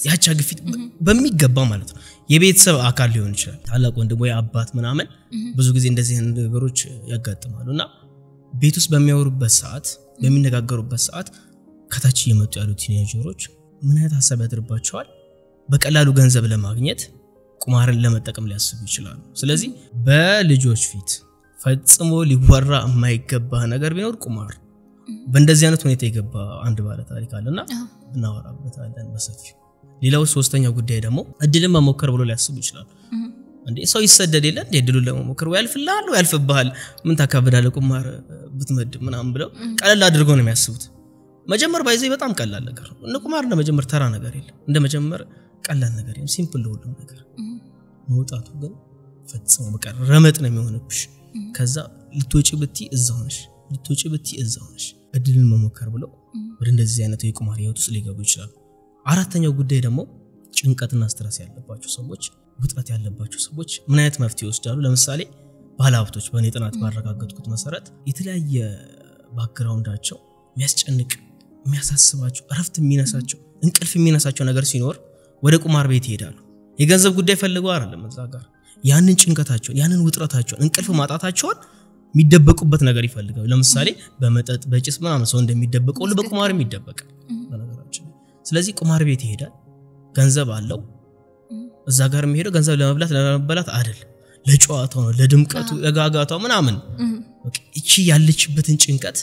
ያቻ ግፊት በሚገባ ማለት ነው የቤተሰብ አካል ሊሆን ይችላል ታላቅ ወንድም ወይ አባት ምናምን ብዙ ጊዜ እንደዚህ ነገሮች ያጋጥማሉና ቤት ውስጥ በሚያወሩበት ሰዓት በሚነጋገሩበት ሰዓት ከታች እየመጡ ያሉ ቲኔጀሮች ምን አይነት ሐሳብ ያድርባቸዋል በቀላሉ ገንዘብ ለማግኘት ቁማርን ለመጠቀም ሊያስቡ ይችላሉ ስለዚህ በልጆች ፊት ፈጽሞ ሊወራ የማይገባ ነገር ቢኖር ቁማር በእንደዚህ አይነት ሁኔታ የገባ አንድ ባለ ታሪክ አለና እናወራበታለን በሰፊው ሌላው ሶስተኛው ጉዳይ ደግሞ እድልን መሞከር ብሎ ሊያስቡ ይችላሉ እንዴ ሰው ይሰደድ ይላል እድሉን ለመሞከር ያልፍላል ያልፍብሃል ምን ታካብዳለ ቁማር ብትመድብ ምናምን ብለው ቀለል አድርገው ነው የሚያስቡት መጀመር ባይዘይ በጣም ቀላል ነገር ነው ቁማር እንደመጀመር ተራ ነገር የለም እንደመጀመር ቀላል ነገር ነው ሲምፕል ነው ነገር መውጣቱ ግን ፈጽሞ በቃ ረመጥ ነው የሚሆንብሽ ከዛ ልትወጪ ብትይ እዛው ነሽ እድልን መሞከር ብሎ ወደ እንደዚህ አይነት የቁማር ህይወት ውስጥ ሊገቡ ይችላል አራተኛው ጉዳይ ደግሞ ጭንቀትና ስትረስ ያለባቸው ሰዎች ውጥረት ያለባቸው ሰዎች ምን አይነት መፍትሄ ይወስዳሉ ለምሳሌ ባለሀብቶች በእኔ ጥናት ባረጋገጥኩት መሰረት የተለያየ ባክግራውንዳቸው የሚያስጨንቅ የሚያሳስባቸው እረፍት የሚነሳቸው እንቅልፍ የሚነሳቸው ነገር ሲኖር ወደ ቁማር ቤት ይሄዳሉ የገንዘብ ጉዳይ ፈልገው አይደለም እዛ ጋር ያንን ጭንቀታቸውን ያንን ውጥረታቸውን እንቅልፍ ማጣታቸውን የሚደበቁበት ነገር ይፈልጋሉ ለምሳሌ በመጠጥ በጭስ ምናምን ሰው እንደሚደበቀው ለበቁማር የሚደበቅ በነገራችን ስለዚህ ቁማር ቤት ይሄዳል ገንዘብ አለው እዛ ጋር የሚሄደው ገንዘብ ለመብላት አይደል ለጨዋታው ነው ለድምቀቱ ለጋጋታው ምናምን በቃ እቺ ያለችበትን ጭንቀት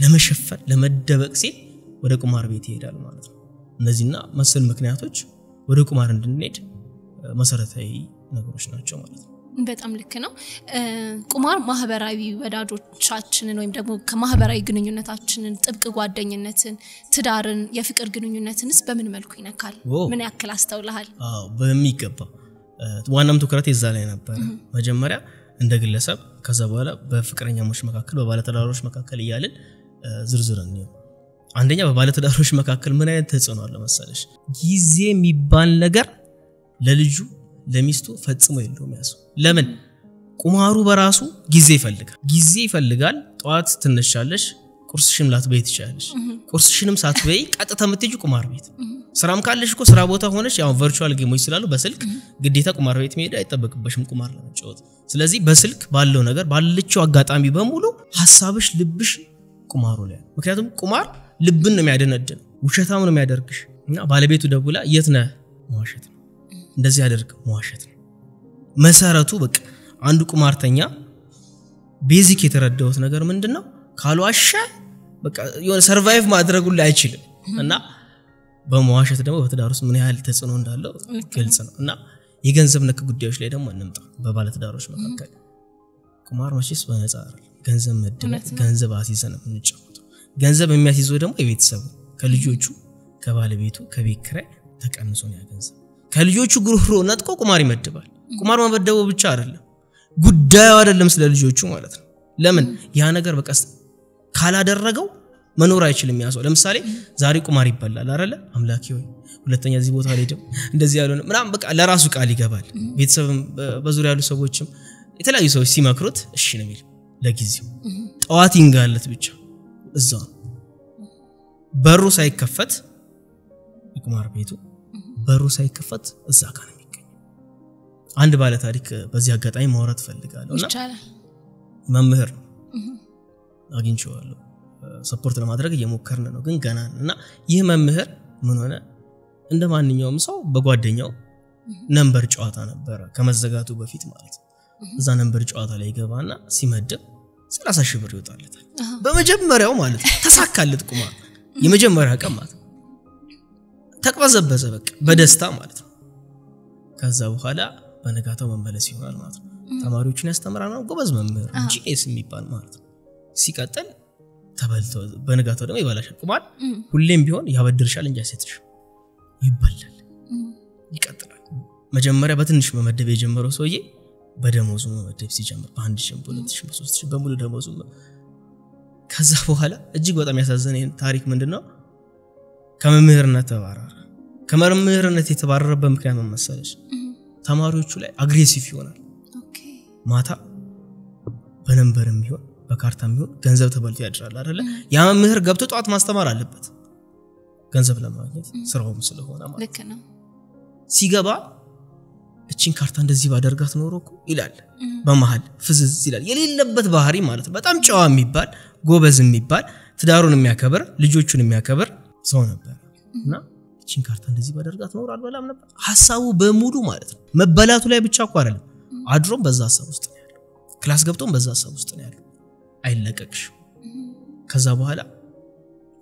ለመሸፈን ለመደበቅ ሲል ወደ ቁማር ቤት ይሄዳል ማለት ነው እነዚህና መሰል ምክንያቶች ወደ ቁማር እንድንሄድ መሰረታዊ ነገሮች ናቸው ማለት ነው በጣም ልክ ነው ቁማር ማህበራዊ ወዳጆቻችንን ወይም ደግሞ ከማህበራዊ ግንኙነታችንን ጥብቅ ጓደኝነትን ትዳርን የፍቅር ግንኙነትንስ በምን መልኩ ይነካል ምን ያክል አስተውለሃል በሚገባ ዋናም ትኩረት ይዛ ላይ ነበር መጀመሪያ እንደ ግለሰብ ከዛ በኋላ በፍቅረኛሞች መካከል በባለትዳሮች መካከል ይያልን ዝርዝረን ነው አንደኛ በባለትዳሮች መካከል ምን አይነት ተጽዕኖ አለ መሰለሽ ጊዜ የሚባል ነገር ለልጁ ለሚስቱ ፈጽሞ የለውም ያሱ ለምን ቁማሩ በራሱ ጊዜ ይፈልጋል ጧት ትነሻለሽ ቁርስሽም ላትበይ ትችላለሽ ቁርስሽንም ሳትበይ ቀጥታ ምትጂ ቁማር ቤት ስራም ካለሽ እኮ ስራ ቦታ ሆነሽ ያው ቨርቹዋል ጌሞች ስላሉ በስልክ ግዴታ ቁማር ቤት መሄድ አይጠበቅብሽም ቁማር ለመጫወት ስለዚህ በስልክ ባለው ነገር ባለችው አጋጣሚ በሙሉ ሐሳብሽ ልብሽ ቁማሩ ላይ ምክንያቱም ቁማር ልብን ነው የሚያደነድን ውሸታም ነው የሚያደርግሽ እና ባለቤቱ ደውላ የት ነህ መዋሸት ነው እንደዚህ ያደርግ መዋሸት ነው መሰረቱ በቃ አንዱ ቁማርተኛ ቤዚክ የተረዳውት ነገር ምንድነው ካልዋሸ በቃ የሆነ ሰርቫይቭ ማድረግ ሁሉ አይችልም እና በመዋሸት ደግሞ በትዳር ውስጥ ምን ያህል ተጽዕኖ እንዳለው ግልጽ ነው እና የገንዘብ ነክ ጉዳዮች ላይ ደግሞ እንምጣ በባለትዳሮች መካከል ቁማር መቼስ በነፃ አይደል ገንዘብ መድበን ገንዘብ አሲዘን እንጫወተው ገንዘብ የሚያስይዘው ደግሞ የቤተሰቡ ከልጆቹ ከባለቤቱ ከቤት ኪራይ ተቀንሶ ነው ያገንዘብ ከልጆቹ ጉሮሮ ነጥቆ ቁማር ይመድባል ቁማር መበደቡ ብቻ አይደለም ጉዳዩ አይደለም ስለ ልጆቹ ማለት ነው ለምን ያ ነገር በቃ ካላደረገው መኖር አይችልም ያሰው ለምሳሌ ዛሬ ቁማር ይበላል አይደለ አምላኪ ሆይ ሁለተኛ እዚህ ቦታ ላይ ደግሞ እንደዚህ ያለው ምናም በቃ ለራሱ ቃል ይገባል ቤተሰብም በዙሪያ ያሉ ሰዎችም የተለያዩ ሰዎች ሲመክሩት እሺ ነው የሚል ለጊዜው ጧት ይንጋለት ብቻ እዛው በሩ ሳይከፈት ቁማር ቤቱ በሩ ሳይከፈት እዛ ጋር ነው የሚገኝ አንድ ባለ ታሪክ በዚህ አጋጣሚ ማውራት ፈልጋለሁና መምህር አግኝቼዋለሁ ሰፖርት ለማድረግ እየሞከርን ነው ግን ገና እና ይህ መምህር ምን ሆነ እንደማንኛውም ሰው በጓደኛው ነምበር ጨዋታ ነበር ከመዘጋቱ በፊት ማለት እዛ ነምበር ጨዋታ ላይ ገባና ሲመደብ 30 ሺህ ብር ይወጣለታል በመጀመሪያው ማለት ተሳካለት ቁማር የመጀመሪያ ቀን ማለት ተቅበዘበዘ በቃ በደስታ ማለት ከዛ በኋላ በነጋታው መመለስ ይሆናል ማለት ተማሪዎችን ያስተምራና ጎበዝ መምህር ጂኤስ የሚባል ማለት ሲቀጥል ተበልቶ በነጋታው ደግሞ ይባላሻል ቁማር ሁሌም ቢሆን ያበድርሻል እንጂ አሰጥሽ ይባላል ይቀጥላል መጀመሪያ በትንሽ መመደብ የጀመረው ሰውዬ በደሞዙ መመደብ ሲጀምር በአንድ ሺህ በሁለት ሺህ በሶስት ሺህ በሙሉ ደሞዙ ከዛ በኋላ እጅግ በጣም ያሳዘነኝ ታሪክ ምንድነው ከመምህርነት ተባረረ ከመምህርነት የተባረረበት ምክንያት ምን መሰለሽ ተማሪዎቹ ላይ አግሬሲቭ ይሆናል ማታ በነምበርም ቢሆን በካርታም ቢሆን ገንዘብ ተበልቶ ያድራል አይደለ ያ መምህር ገብቶ ጧት ማስተማር አለበት ገንዘብ ለማግኘት ስራውም ስለሆነ ማለት ልክ ነው ሲገባ እቺን ካርታ እንደዚህ ባደርጋት ኖሮኩ ይላል በመሃል ፍዝዝ ይላል የሌለበት ባህሪ ማለት በጣም ጨዋ የሚባል ጎበዝ የሚባል ትዳሩን የሚያከብር ልጆቹን የሚያከብር ሰው ነበር እና እቺን ካርታ እንደዚህ ባደርጋት ኖሮ አልበላም ነበር ሐሳቡ በሙሉ ማለት ነው መበላቱ ላይ ብቻ እኮ አይደለም አድሮም በዛ ሐሳብ ውስጥ ነው ያለው ክላስ ገብቶም በዛ ሐሳብ ውስጥ ነው ያለው አይለቀቅሽ ከዛ በኋላ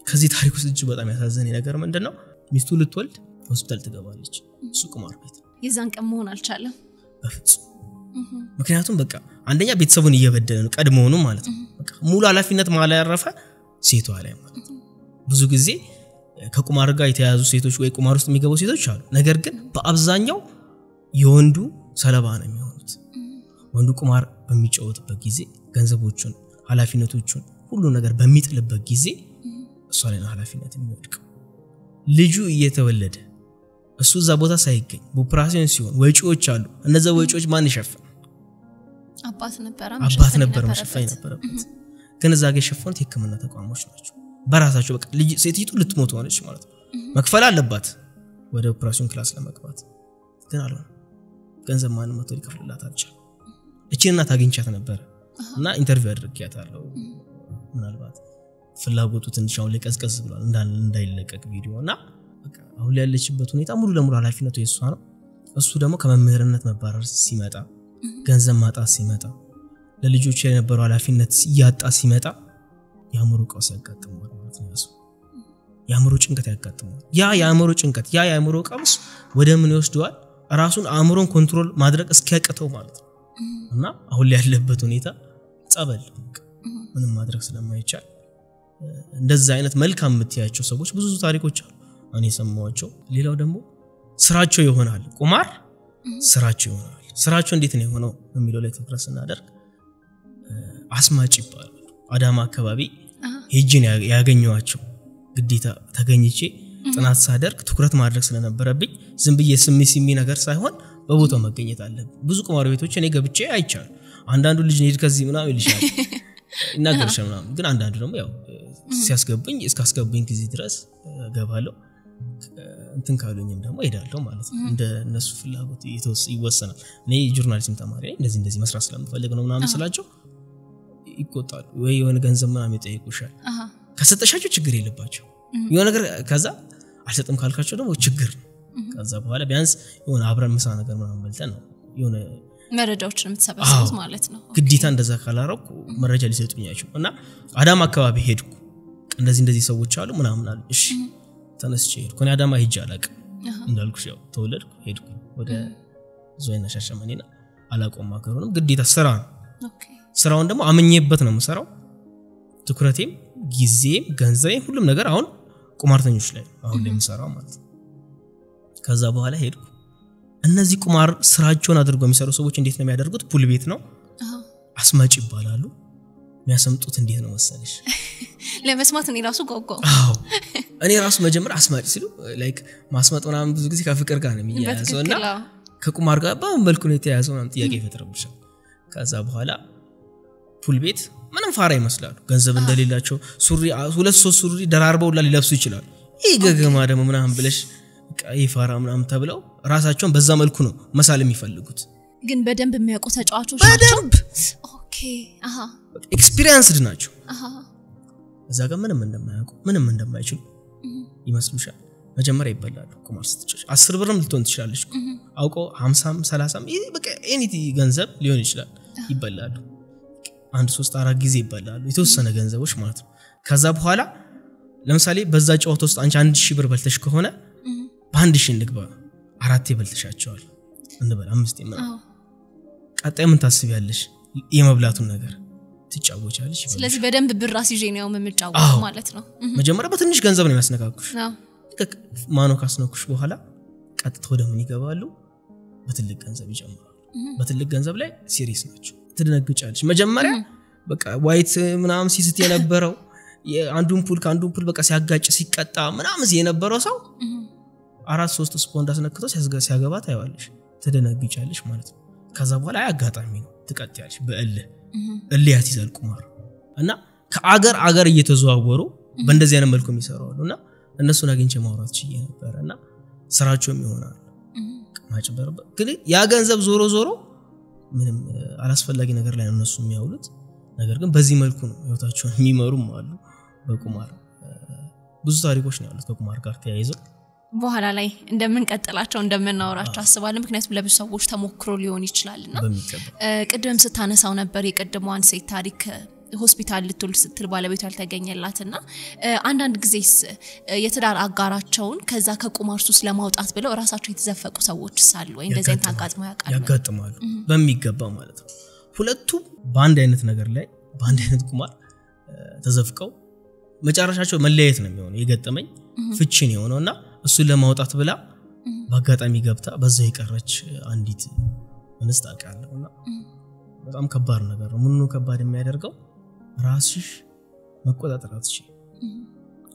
ከዚህ ታሪክ ውስጥ እጅግ በጣም ያሳዘነኝ ነገር ምንድነው ሚስቱ ልትወልድ ሆስፒታል ትገባለች እሱ ቁማር ቤት የዛን ቀን መሆን አልቻለም በፍጹም ምክንያቱም በቃ አንደኛ ቤተሰቡን እየበደለ ነው ቀድሞውኑ ማለት ነው በቃ ሙሉ ኃላፊነት ማላ ያረፈ ሴቷ ላይ ማለት ብዙ ጊዜ ከቁማር ጋር የተያዙ ሴቶች ወይ ቁማር ውስጥ የሚገቡ ሴቶች አሉ ነገር ግን በአብዛኛው የወንዱ ሰለባ ነው የሚሆኑት ወንዱ ቁማር በሚጫወትበት ጊዜ ገንዘቦቹን ኃላፊነቶቹን ሁሉ ነገር በሚጥልበት ጊዜ እሷ ላይ ነው ኃላፊነት የሚወድቀው ልጁ እየተወለደ እሱ እዛ ቦታ ሳይገኝ በኦፕራሲዮን ሲሆን ወጪዎች አሉ እነዛ ወጪዎች ማን ይሸፍን አባት ነበር መሸፈን ነበረበት ግን እዛ ጋር የሸፈኑት የሕክምና ተቋሞች ናቸው በራሳቸው በቃ ልጅ ሴቲቱ ልትሞት ሆነች ማለት ነው መክፈል አለባት ወደ ኦፕራሲዮን ክላስ ለመግባት ግን አልሆነ ገንዘብ ማንም መጥቶ ሊከፍልላት አልቻለም እቺና ታገኝቻት ነበር እና ኢንተርቪው አድርጌያታለሁ ምናልባት ፍላጎቱ ትንሽ አሁን ላይ ቀዝቀዝ ብሏል እንዳይለቀቅ ቪዲዮና በቃ አሁን ላይ ያለችበት ሁኔታ ሙሉ ለሙሉ ኃላፊነቱ የሷ ነው እሱ ደግሞ ከመምህርነት መባረር ሲመጣ ገንዘብ ማጣት ሲመጣ ለልጆች የነበረው ኃላፊነት ያጣ ሲመጣ ያምሩ ቀውስ ያጋጥመዋል ማለት ነው ያምሩ ጭንቀት ያጋጥመዋል ያምሩ ጭንቀት ያምሩ ቀውስ ወደ ምን ይወስደዋል ራሱን አእምሮን ኮንትሮል ማድረግ እስኪያቀተው ማለት ነው እና አሁን ላይ ያለበት ሁኔታ ጸበል ምንም ማድረግ ስለማይቻል እንደዛ አይነት መልካም የምትያቸው ሰዎች ብዙ ታሪኮች አሉ እኔ ሰማዋቸው ሌላው ደግሞ ስራቸው ይሆናል ቁማር ስራቸው ይሆናል ስራቸው እንዴት ነው የሆነው የሚለው ላይ ትኩረት ስናደርግ አስማጭ ይባላል አዳማ አካባቢ ሄጅን ያገኘዋቸው ግዴታ ተገኝቼ ጥናት ሳደርግ ትኩረት ማድረግ ስለነበረብኝ ዝም ብዬ ስሚ ነገር ሳይሆን በቦታው መገኘት አለ ብዙ ቁማር ቤቶች እኔ ገብቼ አይቻል አንዳንዱ ልጅ ሄድ ከዚህ ምናምን ይልሻል እናገርሽ ምናምን ግን አንዳንዱ ደግሞ ያው ሲያስገቡኝ እስካስገቡኝ ጊዜ ድረስ ገባለሁ እንትን ካሉኝም ደግሞ ሄዳለሁ ማለት ነው እንደ እነሱ ፍላጎት ይወሰናል እኔ ጆርናሊዝም ተማሪ ነኝ እንደዚህ መስራት ስለምፈልግ ነው ምናምን ስላቸው ይቆጣሉ ወይ የሆነ ገንዘብ ምናምን ይጠይቁሻል ከሰጠሻቸው ችግር የለባቸው የሆነ ነገር ከዛ አልሰጥም ካልካቸው ደግሞ ችግር ከዛ በኋላ ቢያንስ የሆነ አብረን ምሳ ነገር ምናምን በልተን ነው የሆነ መረጃዎችን የምትሰበስቡት ማለት ነው ግዴታ እንደዛ ካላረኩ መረጃ ሊሰጡኛቸው እና አዳማ አካባቢ ሄድኩ እንደዚህ ሰዎች አሉ ምናምን አሉ እሺ ተነስቼ ሄድኩ እኔ አዳማ ሄጄ አላውቅም እንዳልኩሽ ያው ተወለድኩ ሄድኩ ወደ ዞይና ሻሸመኔና አላቆም አገሩንም ግዴታ ስራ ነው ስራውን ደግሞ አመኘበት ነው የምሰራው ትኩረቴም ጊዜም ገንዘቤም ሁሉም ነገር አሁን ቁማርተኞች ላይ አሁን ላይ የምሰራው ማለት ነው ከዛ በኋላ ሄድኩ እነዚህ ቁማር ስራቸውን አድርገው የሚሰሩ ሰዎች እንዴት ነው የሚያደርጉት ፑል ቤት ነው አስማጭ ይባላሉ የሚያሰምጡት እንዴት ነው መሰለሽ ለመስማት እኔ ራሱ ጓጓው እኔ ራሱ መጀመር አስማጭ ሲሉ ላይክ ማስመጥ ምናምን ብዙ ጊዜ ከፍቅር ጋር ነው የሚያያዘውና ከቁማር ጋር በመልኩ ነው የተያያዘው ምናምን ጥያቄ ይፈጥርብሻል ከዛ በኋላ ፑል ቤት ምንም ፋራ ይመስላሉ ገንዘብ እንደሌላቸው ሱሪ 2-3 ሱሪ ደራርበው ሊለብሱ ይችላሉ ይገገማ ደግሞ ምናምን ብለሽ ይፋራ ምናምን ተብለው ራሳቸውን በዛ መልኩ ነው መሳል የሚፈልጉት ግን በደንብ የሚያውቁ ተጫዋቾች ናቸው ኦኬ ኤክስፒሪየንስድ ናቸው እዛ ጋር ምንም እንደማያውቁ ምንም እንደማይችሉ ይመስሉሻል መጀመሪያ ይበላሉ ቁማር ስትጫወች 10 ብርም ልትሆን ትችላለች አውቆ 50 30 በቃ ኤኒቲ ገንዘብ ሊሆን ይችላል ይበላሉ 1-3-4 ጊዜ ይበላሉ የተወሰነ ገንዘቦች ማለት ነው ከዛ በኋላ ለምሳሌ በዛ ጨዋታ ውስጥ አንቺ 1000 ብር በልተሽ ከሆነ በ1000 እንግባ 4 ይበልተሻቸዋል እንበል 5 ይመጣ ቀጣይ ምን ታስቢያለሽ የመብላቱን ነገር ትጫወቻለሽ ስለዚህ በደንብ ብር አስይዤ ነው የምጫወተው ማለት ነው መጀመሪያ በትንሽ ገንዘብ ነው የሚያስነካኩሽ ማኖ ካስነኩሽ በኋላ ቀጥታ ወደ ምን ይገባሉ በትልቅ ገንዘብ ይጀምራሉ በትልቅ ገንዘብ ላይ ሲሪየስ ናቸው ትደነግጫለሽ መጀመሪያ በቃ ዋይት ምናምን ሲስት የነበረው አንዱን ፑል ከአንዱን ፑል በቃ ሲያጋጭ ሲቀጣ ምናምን የነበረው ሰው 4-3 ስፖንድ አስነክቶ ሲያገባ ታይዋለሽ ትደነግጫለሽ ማለት ነው ከዛ በኋላ አጋጣሚ ነው ትቀጥያለሽ በእልህ ያስይዛል ቁማር እና ከአገር እየተዘዋወሩ በእንደዚህ አይነት መልኩ የሚሰራውና እነሱን አግኝቼ ማውራት ችዬ ነበርና ስራቸውም ይሆናል ማጭበርበ ግን ያ ገንዘብ ዞሮ ምንም አላስፈላጊ ነገር ላይ እነሱ የሚያውሉት ነገር ግን በዚህ መልኩ ነው ህይወታቸውን የሚመሩም አሉ በቁማር ብዙ ታሪኮች ነው ያሉት ከቁማር ጋር ተያይዘው በኋላ ላይ እንደምንቀጥላቸው እንደምናወራቸው አስባለሁ ምክንያቱም ለብዙ ሰዎች ተሞክሮ ሊሆን ይችላልና ቅድም ስታነሳው ነበር የቀደመዋን ሴት ታሪክ ሆስፒታል ልትወልድ ስትል ባለቤቷ ያልተገኘላትና አንዳንድ ጊዜስ የትዳር አጋራቸውን ከዛ ከቁማር ሱስ ለማውጣት ብለው ራሳቸው የተዘፈቁ ሰዎች ሳሉ ወይ እንደዚህ ታጋጥሞ ያጋጥማሉ በሚገባ ማለት ነው ሁለቱም በአንድ አይነት ነገር ላይ በአንድ አይነት ቁማር ተዘፍቀው መጨረሻቸው መለያየት ነው የሚሆነው የገጠመኝ ፍቺን የሆነውና እሱ ለማውጣት ብላ በአጋጣሚ ገብታ በዛ ይቀረች አንዲት እንስት አቃለውና በጣም ከባድ ነገር ነው ምኑ ከባድ የሚያደርገው ራስሽ መቆጣጠር አትችይ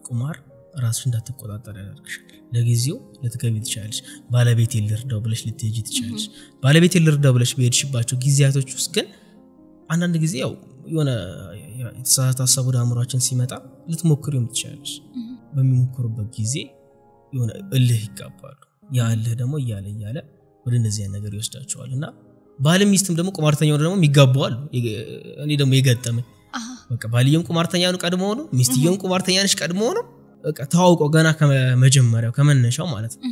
ቁማር ራስሽ እንዳትቆጣጠር ያደርግሻል ለጊዜው ለተገቢ ትቻለሽ ባለቤት ይልርዳው ብለሽ ልትሄጂ ትቻለሽ ባለቤት ይልርዳው ብለሽ በሄድሽባቸው ጊዜያቶች ውስጥ ግን አንዳንድ ጊዜ ያው የሆነ የተሳታሰቡ ዳምራችን ሲመጣ ልትሞክሪው ትቻለሽ በሚሞክሩበት ጊዜ የሆነ እልህ ይጋባሉ ያ እልህ ደግሞ ያለ ወደ እነዚህ ነገር ይወስዳቸዋልና ባልም ሚስትም ደግሞ ቁማርተኛው ደግሞ የሚጋባዋል እኔ ደግሞ የገጠመኝ በቃ ባልየም ቁማርተኛ ነው ቀድሞ ነው ሚስትየም ቁማርተኛ ነሽ ቀድሞ ነው በቃ ታውቀው ገና ከመጀመሪያው ከመነሻው ማለት ነው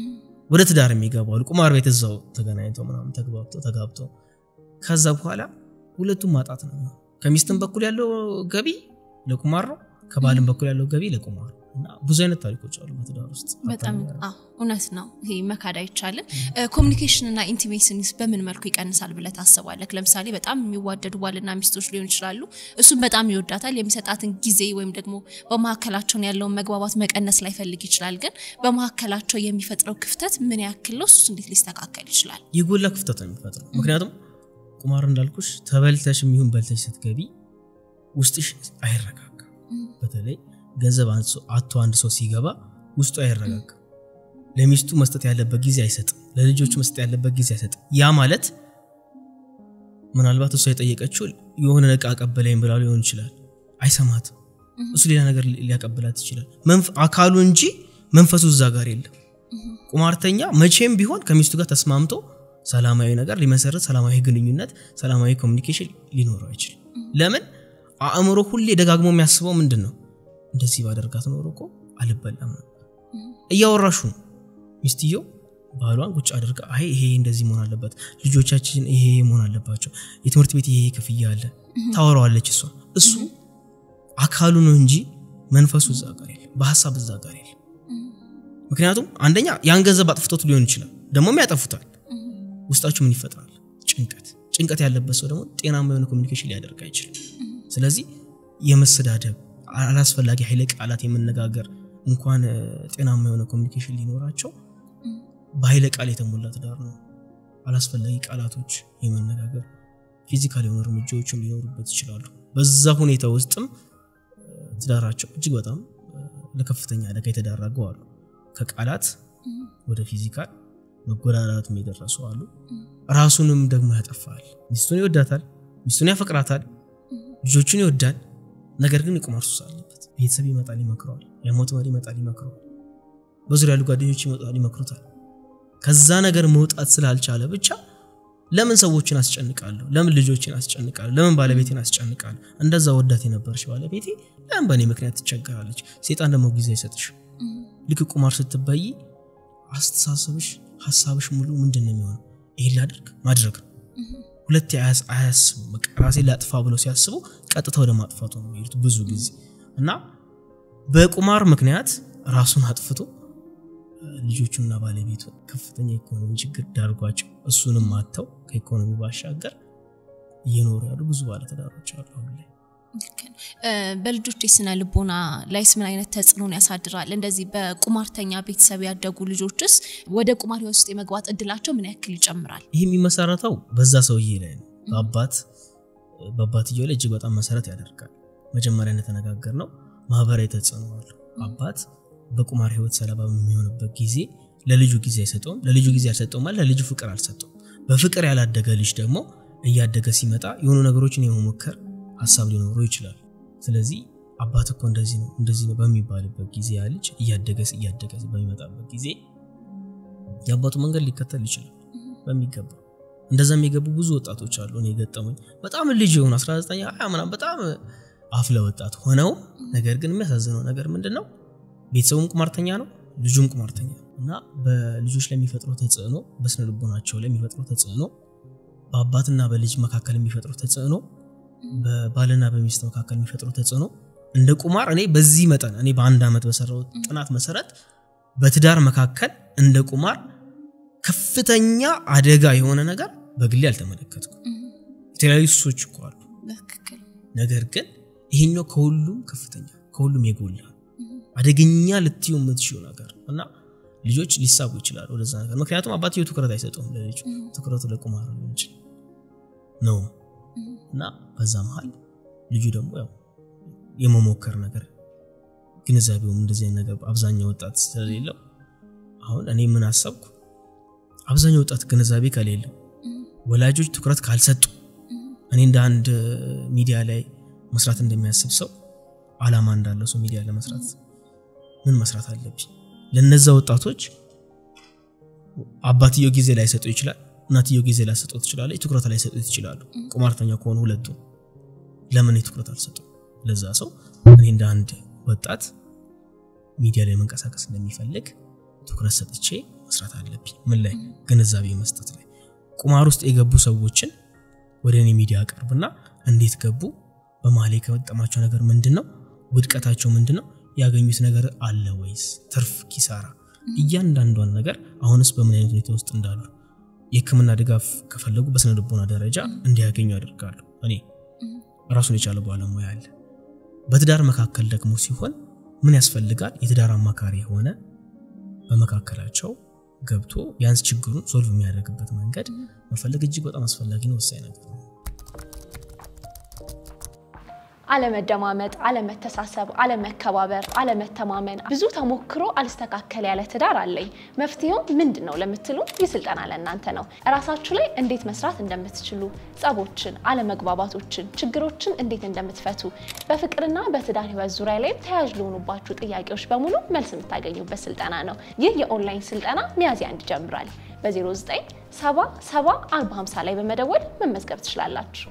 ወደ ትዳር የሚገባው ቁማር ቤት እዛው ተገናኝተው ምናምን ተጋብተው ከዛ በኋላ ሁለቱም ማጣት ነው ከሚስትም በኩል ያለው ገቢ ለቁማር ነው ከባልም በኩል ያለው ገቢ ለቁማር እና ብዙ አይነት ታሪኮች አሉ በትዳር ውስጥ በጣም እውነት ነው ይሄ መካዳ ይቻላል ኮሙኒኬሽን እና ኢንቲሜሲስ በምን መልኩ ይቀንሳል ብለ ታስባለህ ለምሳሌ በጣም የሚዋደዱ ባልና ሚስቶች ሊሆን ይችላሉ እሱም በጣም ይወዳታል የሚሰጣትን ጊዜ ወይም ደግሞ በመሐከላቸው ያለው መግባባት መቀነስ ላይ ፈልግ ይችላል ግን በመሐከላቸው የሚፈጥረው ክፍተት ምን ያክል ነው እሱስ እንዴት ሊስተካከል ይችላል የጎላ ክፍተት ነው የሚፈጥረው ምክንያቱም ቁማር እንዳልኩሽ ተበልተሽ የሚሆን በልተሽ ስትገቢ ውስጥሽ አይረጋጋም በተለይ ገንዘብ አጥቶ አንድ ሰው ሲገባ ውስጡ አይረጋጋም ለሚስቱ መስጠት ያለበት ጊዜ አይሰጥም ለልጆቹ መስጠት ያለበት ጊዜ አይሰጥም ያ ማለት ምናልባት እሱ የጠየቀችው የሆነ ነገር አቀበለኝ ብላ ሊሆን ይችላል አይሰማትም እሱ ሌላ ነገር ሊያቀበላት ይችላል አካሉ እንጂ መንፈሱ እዛ ጋር የለም ቁማርተኛ መቼም ቢሆን ከሚስቱ ጋር ተስማምቶ ሰላማዊ ነገር ሊመሰረት ሰላማዊ ግንኙነት ሰላማዊ ኮሙኒኬሽን ሊኖረው አይችልም ለምን አእምሮ ሁሌ ደጋግሞ የሚያስበው ምንድነው እንደዚህ ባደርጋት ነው እኮ አልበላም ነበር እያወራሹ ሚስትየው ባሏን ቁጭ አድርጋ አይ ይሄ እንደዚህ መሆን አለበት ልጆቻችን ይሄ መሆን አለባቸው የትምህርት ቤት ይሄ ክፍያ አለ ታወራዋለች እሱ አካሉ ነው እንጂ መንፈሱ እዛ ጋር የለም በሐሳብ እዛ ጋር የለም ምክንያቱም አንደኛ ያን ገንዘብ አጥፍቶት ሊሆን ይችላል ደሞም ያጠፉታል ውስጣችሁ ምን ይፈጥራል ጭንቀት ያለበት ሰው ደግሞ ጤናማ የሆነ ኮሙኒኬሽን ሊያደርግ አይችልም ስለዚህ የመሰዳደብ አላስፈላጊ ኃይለ ቃላት የመነጋገር እንኳን ጤናማ የሆነ ኮሙኒኬሽን ሊኖራቸው በኃይለ ቃል የተሞላ ትዳር ነው አላስፈላጊ ቃላቶች የመነጋገር ፊዚካል የሆኑ እርምጃዎችን ሊኖሩበት ይችላሉ በዛ ሁኔታ ውስጥም ትዳራቸው እጅግ በጣም ለከፍተኛ አደጋ የተዳረጉ አሉ ከቃላት ወደ ፊዚካል መጎዳዳት የሚደርሱ አሉ ራሱንም ደግሞ ያጠፋል ሚስቱን ይወዳታል ሚስቱን ያፈቅራታል ልጆቹን ይወዳል ነገር ግን ይቁማር ሱስ አለበት ቤተሰብ ይመጣል ይመክረዋል የሞት ወዲ ይመጣል ይመክረዋል በዙሪያ ያሉ ጓደኞች ይመጣሉ ይመክሩታል ከዛ ነገር መውጣት ስላልቻለ ብቻ ለምን ሰዎችን አስጨንቃለሁ ለምን ልጆችን አስጨንቃለሁ ለምን ባለቤቴን አስጨንቃለሁ እንደዛ ወዳት የነበርሽ ባለቤቴ ለምን በኔ ምክንያት ትቸገራለች ሰይጣን ደግሞ ጊዜ ይሰጥሽ ልክ ቁማር ስትበይ አስተሳሰብሽ ሐሳብሽ ሙሉ ምንድነው የሚሆነው ይሄን ላድርግ ማድረግ ሁለት አያስቡ በቃ ራሴ ላጥፋ ብለው ሲያስቡ ቀጥታ ወደ ማጥፋቱ ነው የሚሄዱት ብዙ ጊዜ እና በቁማር ምክንያት ራሱን አጥፍቶ ልጆቹና ባለቤቱ ከፍተኛ ኢኮኖሚ ችግር ዳርጓቸው እሱንም ማተው ከኢኮኖሚ ባሻገር እየኖሩ ያሉ ብዙ ባለትዳሮች አሉ አሁን ላይ በልጆች ስነ ልቦና ላይስ ምን አይነት ተጽዕኖ ያሳድራል እንደዚህ በቁማርተኛ ቤተሰብ ያደጉ ልጆችስ ወደ ቁማር ውስጥ የመግባት እድላቸው ምን ያክል ይጨምራል ይሄ የሚመሰረተው በዛ ሰውዬ ላይ ነው በአባትየው ላይ እጅግ በጣም መሰረት ያደርጋል መጀመሪያ እንደተነጋገርነው ማህበራዊ ተጽዕኖ አለው አባት በቁማር ህይወት ሰለባ የሚሆንበት ጊዜ ለልጁ ጊዜ አይሰጠውም ለልጁ ጊዜ አልሰጠውም ማለት ለልጁ ፍቅር አልሰጠውም በፍቅር ያላደገ ልጅ ደግሞ እያደገ ሲመጣ የሆኑ ነገሮችን የመሞከር ሐሳብ ሊኖረው ይችላል ስለዚህ አባት እኮ እንደዚህ ነው በሚባልበት ጊዜ ያልጅ እያደገ በሚመጣበት ጊዜ ያባቱ መንገድ ሊከተል ይችላል በሚገባ እንደዛም የገቡ ብዙ ወጣቶች አሉ እኔ ገጠመኝ በጣም ልጅ የሆኑ 19 20 ምናምን በጣም አፍለ ወጣት ሆነው ነገር ግን የሚያሳዝነው ነገር ምንድነው ቤተሰቡም ቁማርተኛ ነው ልጁም ቁማርተኛ እና በልጆች ላይ የሚፈጥረው ተጽዕኖ በስነ ልቦናቸው ላይ የሚፈጥረው ተጽዕኖ በአባትና በልጅ መካከል የሚፈጥረው ተጽዕኖ በባልና በሚስት መካከል የሚፈጥረው ተጽዕኖ እንደ ቁማር እኔ በዚህ መጠን እኔ በአንድ አመት በሰራው ጥናት መሰረት በትዳር መካከል እንደ ቁማር ከፍተኛ አደጋ የሆነ ነገር በግል ያልተመለከትኩ የተለያዩ ሱሶች እኮ አሉ ነገር ግን ይሄኛው ከሁሉም ከፍተኛ ከሁሉም የጎላ አደገኛ ልትዩ የምትሽው ነገር እና ልጆች ሊሳቡ ይችላሉ ወደዛ ነገር ምክንያቱም አባትየው ትኩረት አይሰጠውም ለልጁ ትኩረቱ ለቁማር ነው እንጂ ነው እና በዛ መሃል ልጁ ደግሞ ያው የመሞከር ነገር ግንዛቤው እንደዚህ አይነት ነገር አብዛኛው ወጣት ስለሌለው አሁን እኔ ምን አሰብኩ አብዛኛው ወጣት ግንዛቤ ከሌለው ወላጆች ትኩረት ካልሰጡ እኔ እንደ አንድ ሚዲያ ላይ መስራት እንደሚያስብ ሰው አላማ እንዳለው ሰው ሚዲያ ላይ መስራት ምን መስራት አለብኝ ለነዛ ወጣቶች አባትየው ጊዜ ላይ ሰጠው ይችላል እናትየው ጊዜ ላይ ሰጠው ይችላል ትኩረት ላይ ሰጠው ይችላል ቁማርተኛ ከሆኑ ሁለቱ ለምን ትኩረት አልሰጠው ለዛ ሰው እኔ እንደ አንድ ወጣት ሚዲያ ላይ መንቀሳቀስ እንደሚፈልግ ትኩረት ሰጥቼ መስራት አለብኝ ምን ላይ ግንዛቤ መስጠት ላይ ቁማር ውስጥ የገቡ ሰዎችን ወደኔ ሚዲያ አቀርብና እንዴት ገቡ በማለ ከመጠማቸው ነገር ምንድነው ውድቀታቸው ምንድነው ያገኙት ነገር አለ ወይስ ትርፍ ኪሳራ እያንዳንዱን ነገር አሁንስ በምን አይነት ሁኔታ ውስጥ እንዳሉ የክምና ድጋፍ ከፈለጉ በስነ ልቦና ደረጃ እንዲያገኙ ያደርጋሉ እኔ ራሱን የቻለ ባለሙያ አለ በትዳር መካከል ደግሞ ሲሆን ምን ያስፈልጋል የትዳር አማካሪ ሆነ በመካከላቸው ገብቶ ቢያንስ ችግሩን ሶልቭ የሚያደርግበት መንገድ መፈለግ እጅግ በጣም አስፈላጊ ነው ወሳኝ ነገር ነው አለመደማመጥ አለመተሳሰብ አለመከባበር አለመተማመን ብዙ ተሞክሮ አልስተካከለ ያለ ትዳር አለኝ መፍትሄው ምንድነው ለምትሉ ይስልጠና ለእናንተ ነው ራሳችሁ ላይ እንዴት መስራት እንደምትችሉ ጸቦችን አለመግባባቶችን ችግሮችን እንዴት እንደምትፈቱ በፍቅርና በትዳር ህይወት ዙሪያ ላይ ተያያዥ ለሆኑባችሁ ጥያቄዎች በሙሉ መልስ የምታገኙበት ስልጠና ነው ይህ የኦንላይን ስልጠና ሚያዝያ 1 ጀምሯል በ09774050 ላይ በመደወል መመዝገብ ትችላላችሁ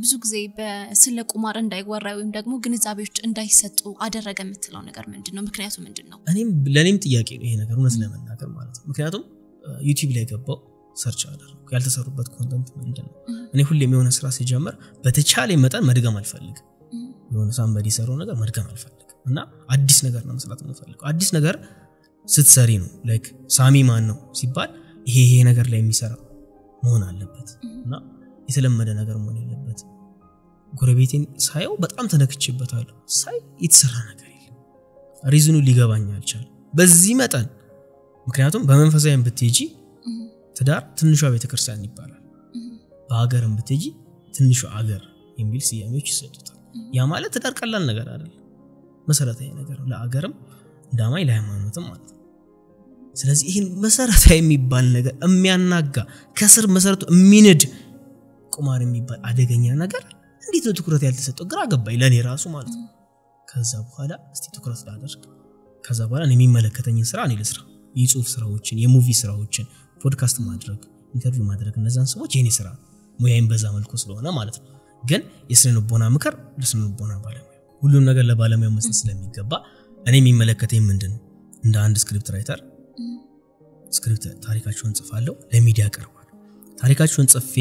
ብዙ ጊዜ በስለ ቁማር እንዳይወራ ወይም ደግሞ ግንዛቤዎች እንዳይሰጡ አደረገ የምትለው ነገር ምንድነው ምክንያቱ ምንድነው ለኔም ጥያቄ ነው ይሄ ነገር እውነት ለመናገር ማለት ነው ምክንያቱም ዩቲዩብ ላይ ገባው ሰርች አደረኩ ያልተሰሩበት ኮንተንት ምንድነው እኔ ሁሌም የሆነ ስራ ሲጀምር በተቻለ መጠን መድገም አልፈልግም የሆነ ሳምባዲ ሰራው ነገር መድገም አልፈልግም እና አዲስ ነገር ነው መስራት የምፈልገው አዲስ ነገር ስትሰሪ ነው ላይክ ሳሚ ማን ነው ሲባል ይሄ ነገር ላይ የሚሰራ መሆን አለበት እና የተለመደ ነገር መሆን የለበት ጎረቤቴን ሳይው በጣም ተነክቼበታለሁ ሳይ የተሰራ ነገር የለም ሪዝኑ ሊገባኝ አልቻለም በዚህ መጠን ምክንያቱም በመንፈሳዊም ብትጂ ትዳር ትንሿ ቤተክርስቲያን ይባላል በአገርም ብትጂ ትንሿ አገር የሚል ስያሜዎች ይሰጡታል ያ ማለት ትዳር ቀላል ነገር አይደለም መሰረታዊ ነገር ነው ለአገርም እንዳማይ ለሃይማኖትም ማለት ስለዚህ ይሄን መሰረታዊ የሚባል ነገር የሚያናጋ ከስር መሰረቱ የሚንድ ቁማር የሚባል አደገኛ ነገር እንዴት ነው ትኩረት ያልተሰጠው ግራ ገባይ ለኔ ራሱ ማለት ነው ከዛ በኋላ እስቲ ትኩረት ላደርግ ከዛ በኋላ እኔ የሚመለከተኝ ስራ እኔ ልስራ የጽሁፍ ስራዎችን የሙቪ ስራዎችን ፖድካስት ማድረግ ኢንተርቪው ማድረግ እነዛን ሰዎች የኔ ስራ ሙያዬን በዛ መልኩ ስለሆነ ማለት ነው ግን የስነ ልቦና ምክር ለስነ ልቦና ባለሙያ ሁሉም ነገር ለባለሙያ መስጠት ስለሚገባ እኔ የሚመለከተኝ ምንድነው እንደ አንድ ስክሪፕት ራይተር ስክሪፕት ታሪካቸውን ጽፋለሁ ለሚዲያ ቀርባለሁ ታሪካቸውን ጽፌ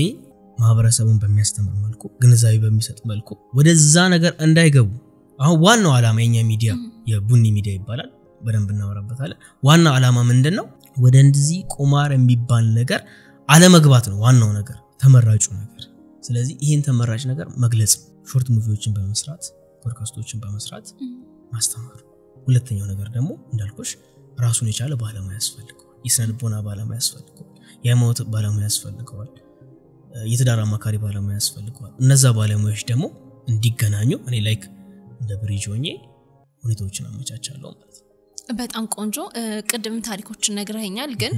ማህበረሰቡን በሚያስተምር መልኩ ግንዛቤ በሚሰጥ መልኩ ወደዛ ነገር እንዳይገቡ አሁን ዋናው ዓላማ የኛ ሚዲያ የቡኒ ሚዲያ ይባላል በደንብ እናወራበታለን ዋናው ዓላማ ምንድነው ወደ እንደዚህ ቁማር የሚባል ነገር አለመግባት ነው ዋናው ነገር ተመራጩ ነገር ስለዚህ ይሄን ተመራጭ ነገር መግለጽ ሾርት ሙቪዎችን በመስራት ፖድካስቶችን በመስራት ማስተማር ሁለተኛው ነገር ደግሞ እንዳልኩሽ ራሱን የቻለ ባለሙያ ያስፈልጋል የስነ ልቦና ባለሙያ ያስፈልጋል የሃይማኖት ባለሙያ ያስፈልጋል የትዳር አማካሪ ባለሙያ ያስፈልጋል እነዛ ባለሙያዎች ደግሞ እንዲገናኙ እኔ ላይክ እንደ ብሪጅ ሆኜ ሁኔታዎችን አመቻቻለሁ ማለት ነው በጣም ቆንጆ ቅድም ታሪኮችን ነግረኸኛል ግን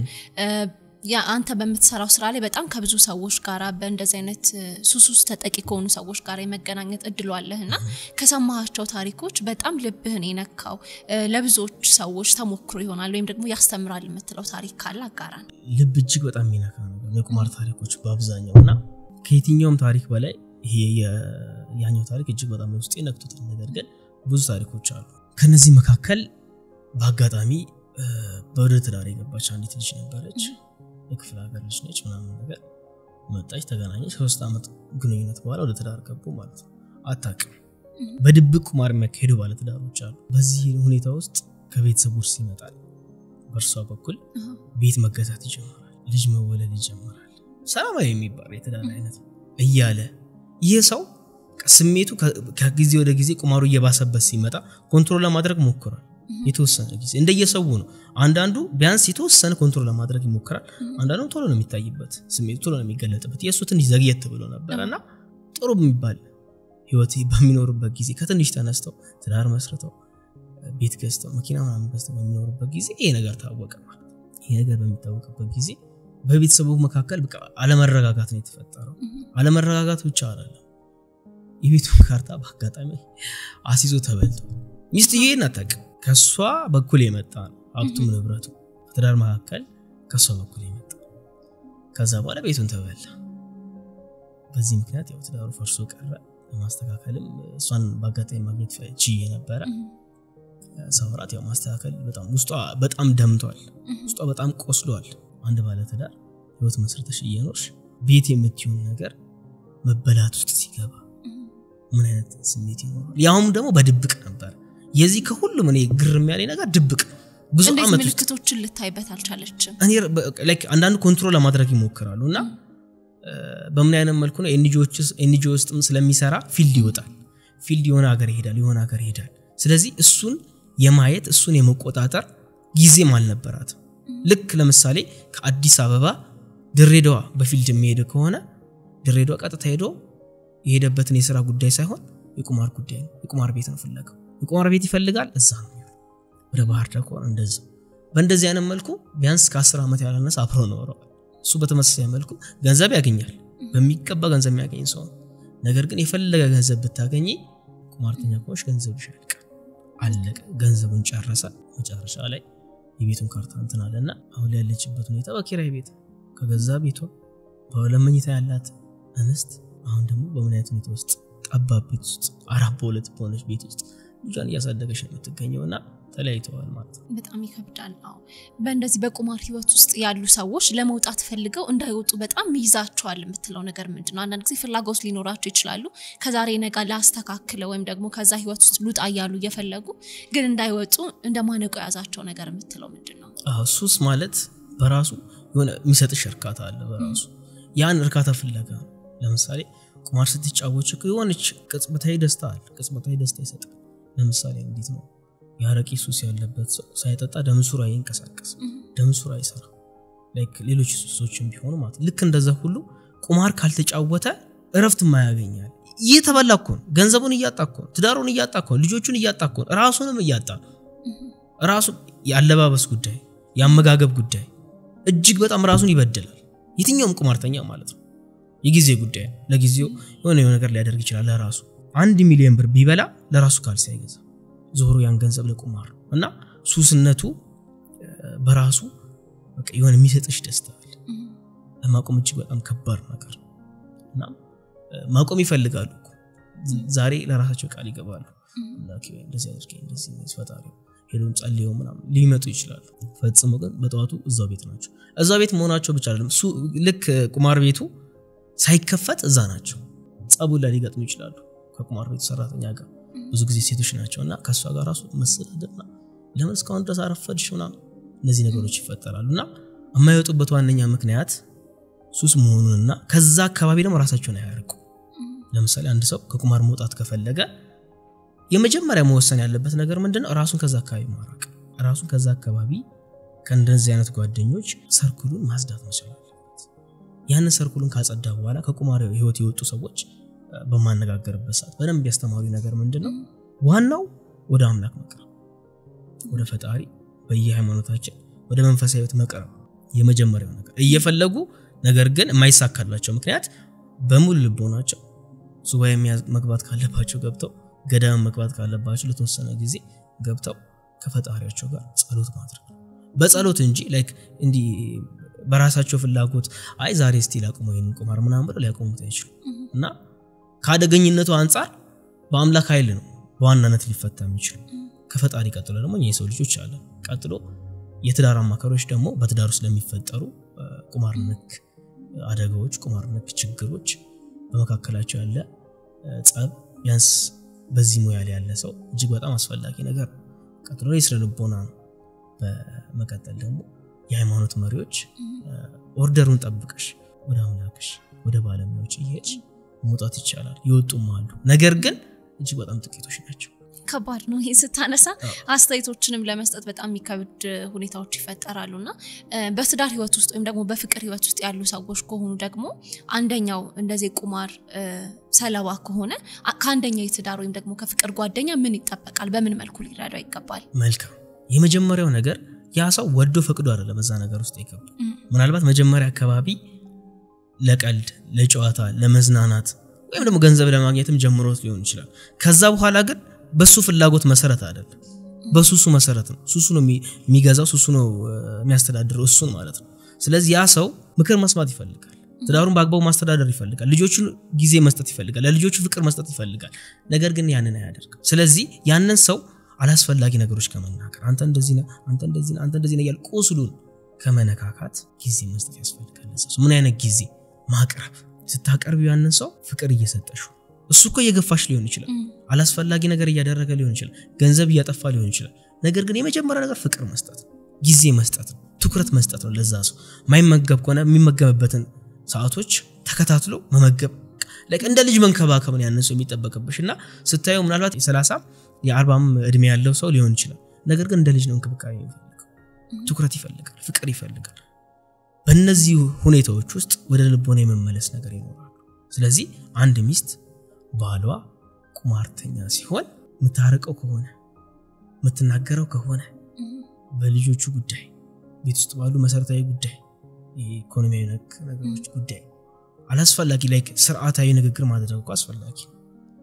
ያ አንተ በመትሰራው ስራ ላይ በጣም ከብዙ ሰዎች ጋር በእንደዚህ አይነት ሱሱስ ተጠቂ ከሆኑ ሰዎች ጋር የመገናኘት እድሉ አለህና ከሰማሃቸው ታሪኮች በጣም ልብህን የነካው ለብዙዎች ሰዎች ተሞክሮ ይሆናል ወይም ደግሞ ያስተምራል የምትለው ታሪክ ካለ አጋራን ልብ እጅግ በጣም የሚነካ ነገር የቁማር ታሪኮች በአብዛኛውና ከየትኛውም ታሪክ በላይ ይሄ ያኛው ታሪክ እጅግ በጣም ውስጥ የነክቶታል ነገር ግን ብዙ ታሪኮች አሉ ከነዚህ መካከል በአጋጣሚ በወደ ትዳር የገባች አንዲት ልጅ ነበረች የክፍለ ሀገር ልጅ ነች ምናምን ነገር መጣች ተገናኘች 3 አመት ግንኙነት በኋላ ወደ ትዳር ገቡ ማለት ነው አታውቅም በድብቅ ቁማር የሚያካሂዱ ባለ ትዳሮች አሉ በዚህ ሁኔታ ውስጥ ከቤተሰቦች ሲመጣል በርሷ በኩል ቤት መገዛት ይጀምራል ልጅ መወለድ ይጀምራል ሰላማዊ የሚባል የትዳር አይነት እያለ ይሄ ሰው ስሜቱ ከጊዜ ወደ ጊዜ ቁማሩ እየባሰበት ሲመጣ ኮንትሮል ለማድረግ ሞክሯል የተወሰነ ጊዜ እንደየሰው ነው አንዳንዱ ቢያንስ የተወሰነ ኮንትሮል ለማድረግ ይሞክራል አንዳንዱ ቶሎ ነው የሚታይበት ስሜቱ ቶሎ ነው የሚገለጥበት የሱ ትንሽ ዘግየት ብሎ ነበርና ጥሩ የሚባል ህይወት በሚኖርበት ጊዜ ከትንሽ ተነስተው ትዳር መስርተው ቤት ገዝተው መኪና ምናምን ገዝተው በሚኖርበት ጊዜ ይሄ ነገር ታወቀ ማለት ይሄ ነገር በሚታወቅበት ጊዜ በቤተሰቡ መካከል በቃ አለመረጋጋት ነው የተፈጠረው አለመረጋጋት ብቻ አይደለም የቤቱን ካርታ በአጋጣሚ አሲዞ ተበልቶ ሚስትየን አጣቀ ከሷ በኩል የመጣ ሀብቱም ንብረቱ ትዳር መካከል ከሷ በኩል የመጣ ከዛ በኋላ ቤቱን ተበላ በዚህ ምክንያት ያው ትዳሩ ፈርሶ ቀረ ለማስተካከልም እሷን በአጋጣሚ ማግኘት ችዬ ነበር ሰውራት ያው ማስተካከል በጣም ውስጧ በጣም ደምቷል ውስጧ በጣም ቆስሏል አንድ ባለ ትዳር ህይወት መስርተሽ እየኖርሽ ቤት የምትዩን ነገር መበላት ውስጥ ሲገባ ምን አይነት ስሜት ይኖራል ያውም ደግሞ በድብቅ ነበር የዚህ ከሁሉም እኔ ግርም ያለኝ ነገር ድብቅ ብዙ አመት ምልክቶችን ልታይበት አልቻለችም እኔ ላይክ አንዳንድ ኮንትሮል ለማድረግ ይሞክራሉና በምን አይነት መልኩ ነው ኤንጂኦ ውስጥም ስለሚሰራ ፊልድ ይወጣል ፊልድ የሆነ ሀገር ይሄዳል ስለዚህ እሱን የማየት እሱን የመቆጣጠር ጊዜም አልነበራት ልክ ለምሳሌ ከአዲስ አበባ ድሬዳዋ በፊልድ የሚሄድ ከሆነ ድሬዳዋ ቀጥታ ሄዶ የሄደበትን የሥራ ጉዳይ ሳይሆን የቁማር ጉዳይ ነው የቁማር ቤት ነው ፍለጋው የቁማር ቤት ይፈልጋል እዛ ነው ወደ ባህር ዳር ቆን እንደዚህ በእንደዚህ አይነት መልኩ ቢያንስ ከ10 አመት ያለነስ አፍሮ ነው እሱ በተመሳሳይ መልኩ ገንዘብ ያገኛል በሚቀባ ገንዘብ የሚያገኝ ሰው ነገር ግን የፈለገ ገንዘብ ብታገኝ ቁማርተኛ ኮሽ ገንዘብ ይሻልቃል አለቀ ገንዘቡን ጨረሰ መጨረሻ ላይ የቤቱን ካርታ እንትን አለና አሁን ያለችበት ሁኔታ በኪራይ ቤት ከገዛ ቤቷ በለመኝታ ያላት እንስት አሁን ደግሞ በምን አይነት ሁኔታ ውስጥ ጠባብ ቤት ውስጥ አራት በሁለት በሆነች ቤት ውስጥ ልጇን እያሳደገች ነው የምትገኘውና ተለያይተዋል ማለት ነው በጣም ይከብዳል አዎ በእንደዚህ በቁማር ህይወት ውስጥ ያሉ ሰዎች ለመውጣት ፈልገው እንዳይወጡ በጣም ይዛቸዋል የምትለው ነገር ምንድነው አንዳንድ ጊዜ ፍላጎት ሊኖራቸው ይችላሉ ከዛሬ ነገ ላስተካክለው ወይም ደግሞ ከዛ ህይወት ውስጥ ሉጣ ያሉ እየፈለጉ ግን እንዳይወጡ እንደማነቁ ያዛቸው ነገር የምትለው ምንድነው ሱስ ማለት በራሱ የሆነ የሚሰጥሽ እርካታ አለ በራሱ ያን እርካታ ፍለጋ ለምሳሌ ቁማር ስትጫወች የሆነች ቅጽበታዊ ደስታ አለ ቅጽበታዊ ደስታ ይሰጣል ለምሳሌ እንዴት ነው ያረቂ ሱስ ያለበት ሰው ሳይጠጣ ደምሱራ ይንቀሳቀስ ደምሱራ ይሰራ ላይክ ሌሎች ሱሶችም ቢሆኑ ማለት ልክ እንደዛ ሁሉ ቁማር ካልተጫወተ እረፍት ማያገኛል እየተበላኮ ገንዘቡን እያጣኮ ትዳሩን እያጣኮ ልጆቹን እያጣኮ ራሱንም እያጣ ራሱ ያለባበስ ጉዳይ ያመጋገብ ጉዳይ እጅግ በጣም ራሱን ይበደላል የትኛውም ቁማርተኛ ማለት ነው የጊዜ ጉዳይ ለጊዜው የሆነ ነገር ሊያደርግ ይችላል ለራሱ 1 ሚሊዮን ብር ቢበላ ለራሱ ካልሲ አይገዛ ዞሮ ያን ገንዘብ ለቁማር እና ሱስነቱ በራሱ በቃ የሆነ የሚሰጥሽ ደስታ አለ ለማቆም እጅግ በጣም ከባድ ነገር እና ማቆም ይፈልጋሉ ዛሬ ለራሳቸው ቃል ይገባሉ አምላኬ እንደዚህ አድርገኝ እንደዚህ ፈጣሪ ሄዶም ጸልየው ምናምን ሊመጡ ይችላሉ ፈጽሞ ግን በጠዋቱ እዛው ቤት ናቸው እዛው ቤት መሆናቸው ብቻ አይደለም ልክ ቁማር ቤቱ ሳይከፈት እዛ ናቸው ጸቡላ ሊገጥሙ ይችላሉ ከቁማር ቤቱ ሰራተኛ ጋር ብዙ ጊዜ ሴቶች ናቸውና ከሷ ጋር ራሱ መሰዳደብና ለምን እስካሁን ድረስ አረፈድሽውና እነዚህ ነገሮች ይፈጠራሉና የማይወጡበት ዋነኛ ምክንያት ሱስ መሆኑንና ከዛ አካባቢ ደግሞ ራሳቸውን ያያርቁ ለምሳሌ አንድ ሰው ከቁማር መውጣት ከፈለገ የመጀመሪያ መወሰን ያለበት ነገር ምንድነው ራሱን ከዛ አካባቢ ማራቅ ራሱን ከዛ አካባቢ ከእንደዚህ አይነት ጓደኞች ሰርኩሉን ማጽዳት መቻል አለበት ያንን ሰርኩሉን ካጸዳ በኋላ ከቁማር ህይወት የወጡ ሰዎች በማነጋገርበት ሰዓት በደንብ ያስተማሩ ነገር ምንድነው ዋናው ወደ አምላክ መቅረብ ወደ ፈጣሪ በየሃይማኖታችን ወደ መንፈሳዊ ህይወት መቅረብ የመጀመሪያው ነገር እየፈለጉ ነገር ግን የማይሳካላቸው ምክንያት በሙሉ ልቦናቸው ሱባኤ መግባት ካለባቸው ገብተው ገዳም መግባት ካለባቸው ለተወሰነ ጊዜ ገብተው ከፈጣሪያቸው ጋር ጸሎት ማድረግ በጸሎት እንጂ ላይክ እንዲ በራሳቸው ፍላጎት አይ ዛሬ እስቲ ላቆመው ይሄን ቁማር ምናምን ብለው ሊያቆሙት አይችሉም እና ካደገኝነቱ አንፃር በአምላክ ኃይል ነው በዋናነት ሊፈታ የሚችል ከፈጣሪ ቀጥሎ ደግሞ የሰው ልጆች አለ ቀጥሎ የትዳር አማካሪዎች ደግሞ በትዳር ውስጥ ለሚፈጠሩ ቁማር ነክ አደጋዎች ቁማር ነክ ችግሮች በመካከላቸው ያለ ጸብ ቢያንስ በዚህ ሙያ ላይ ያለ ሰው እጅግ በጣም አስፈላጊ ነገር ቀጥሎ የስነ ልቦና በመቀጠል ደግሞ የሃይማኖት መሪዎች ኦርደሩን ጠብቀሽ ወደ አምላክሽ ወደ ባለሙያዎች እየሄድሽ መውጣት ይቻላል ይወጡም አሉ ነገር ግን እጅግ በጣም ጥቂቶች ናቸው ከባድ ነው ይሄ ስታነሳ አስተያየቶችንም ለመስጠት በጣም የሚከብድ ሁኔታዎች ይፈጠራሉና በትዳር ህይወት ውስጥ ወይም ደግሞ በፍቅር ህይወት ውስጥ ያሉ ሰዎች ከሆኑ ደግሞ አንደኛው እንደዚህ ቁማር ሰለባ ከሆነ ከአንደኛው የትዳር ወይም ደግሞ ከፍቅር ጓደኛ ምን ይጠበቃል በምን መልኩ ሊረዳው ይገባል? መልካም የመጀመሪያው ነገር ያ ሰው ወዶ ፈቅዶ አይደለም እዛ ነገር ውስጥ ይገባል። ምናልባት መጀመሪያ አካባቢ ለቀልድ ለጨዋታ ለመዝናናት ወይም ደግሞ ገንዘብ ለማግኘትም ጀምሮት ሊሆን ይችላል። ከዛ በኋላ ግን በሱ ፍላጎት መሰረት አይደለም በሱሱ መሰረት ነው። ሱሱ ነው የሚገዛው ሱሱ ነው የሚያስተዳድረው እሱን ማለት ነው። ስለዚህ ያ ሰው ምክር መስማት ይፈልጋል። ትዳሩን በአግባቡ ማስተዳደር ይፈልጋል። ልጆቹን ጊዜ መስጠት ይፈልጋል። ለልጆቹ ፍቅር መስጠት ይፈልጋል። ነገር ግን ያንን አያደርግም። ስለዚህ ያንን ሰው አላስፈላጊ ነገሮች ከመናገር አንተ እንደዚህ ነህ አንተ እንደዚህ ነህ አንተ እንደዚህ ነህ ያል ቁስሉን ከመነካካት ጊዜ መስጠት ያስፈልጋል። ምን አይነት ጊዜ ማቅረብ ስታቀርብ ያንን ሰው ፍቅር እየሰጠሽው እሱ እኮ እየገፋሽ ሊሆን ይችላል። አላስፈላጊ ነገር እያደረገ ሊሆን ይችላል። ገንዘብ እያጠፋ ሊሆን ይችላል። ነገር ግን የመጀመሪያ ነገር ፍቅር መስጠት ጊዜ መስጠት ትኩረት መስጠት ነው። ለዛ ሰው ማይመገብ ከሆነ የሚመገብበትን ሰዓቶች ተከታትሎ መመገብ እንደ ልጅ መንከባከብ ነው ያንን ሰው የሚጠበቅብሽና ስታየው ምናልባት የ30 የ40 እድሜ ያለው ሰው ሊሆን ይችላል። ነገር ግን እንደ ልጅ ነው እንክብካቤ ይፈልጋል። ትኩረት ይፈልጋል። ፍቅር ይፈልጋል። በእነዚህ ሁኔታዎች ውስጥ ወደ ልቦና የመመለስ ነገር ይኖራል። ስለዚህ አንድ ሚስት ባሏ ቁማርተኛ ሲሆን ምታረቀው ከሆነ ምትናገረው ከሆነ በልጆቹ ጉዳይ ቤት ውስጥ ባሉ መሰረታዊ ጉዳይ ኢኮኖሚያዊ ነገሮች ጉዳይ አላስፈላጊ ስርዓታዊ ንግግር ማድረግ አስፈላጊ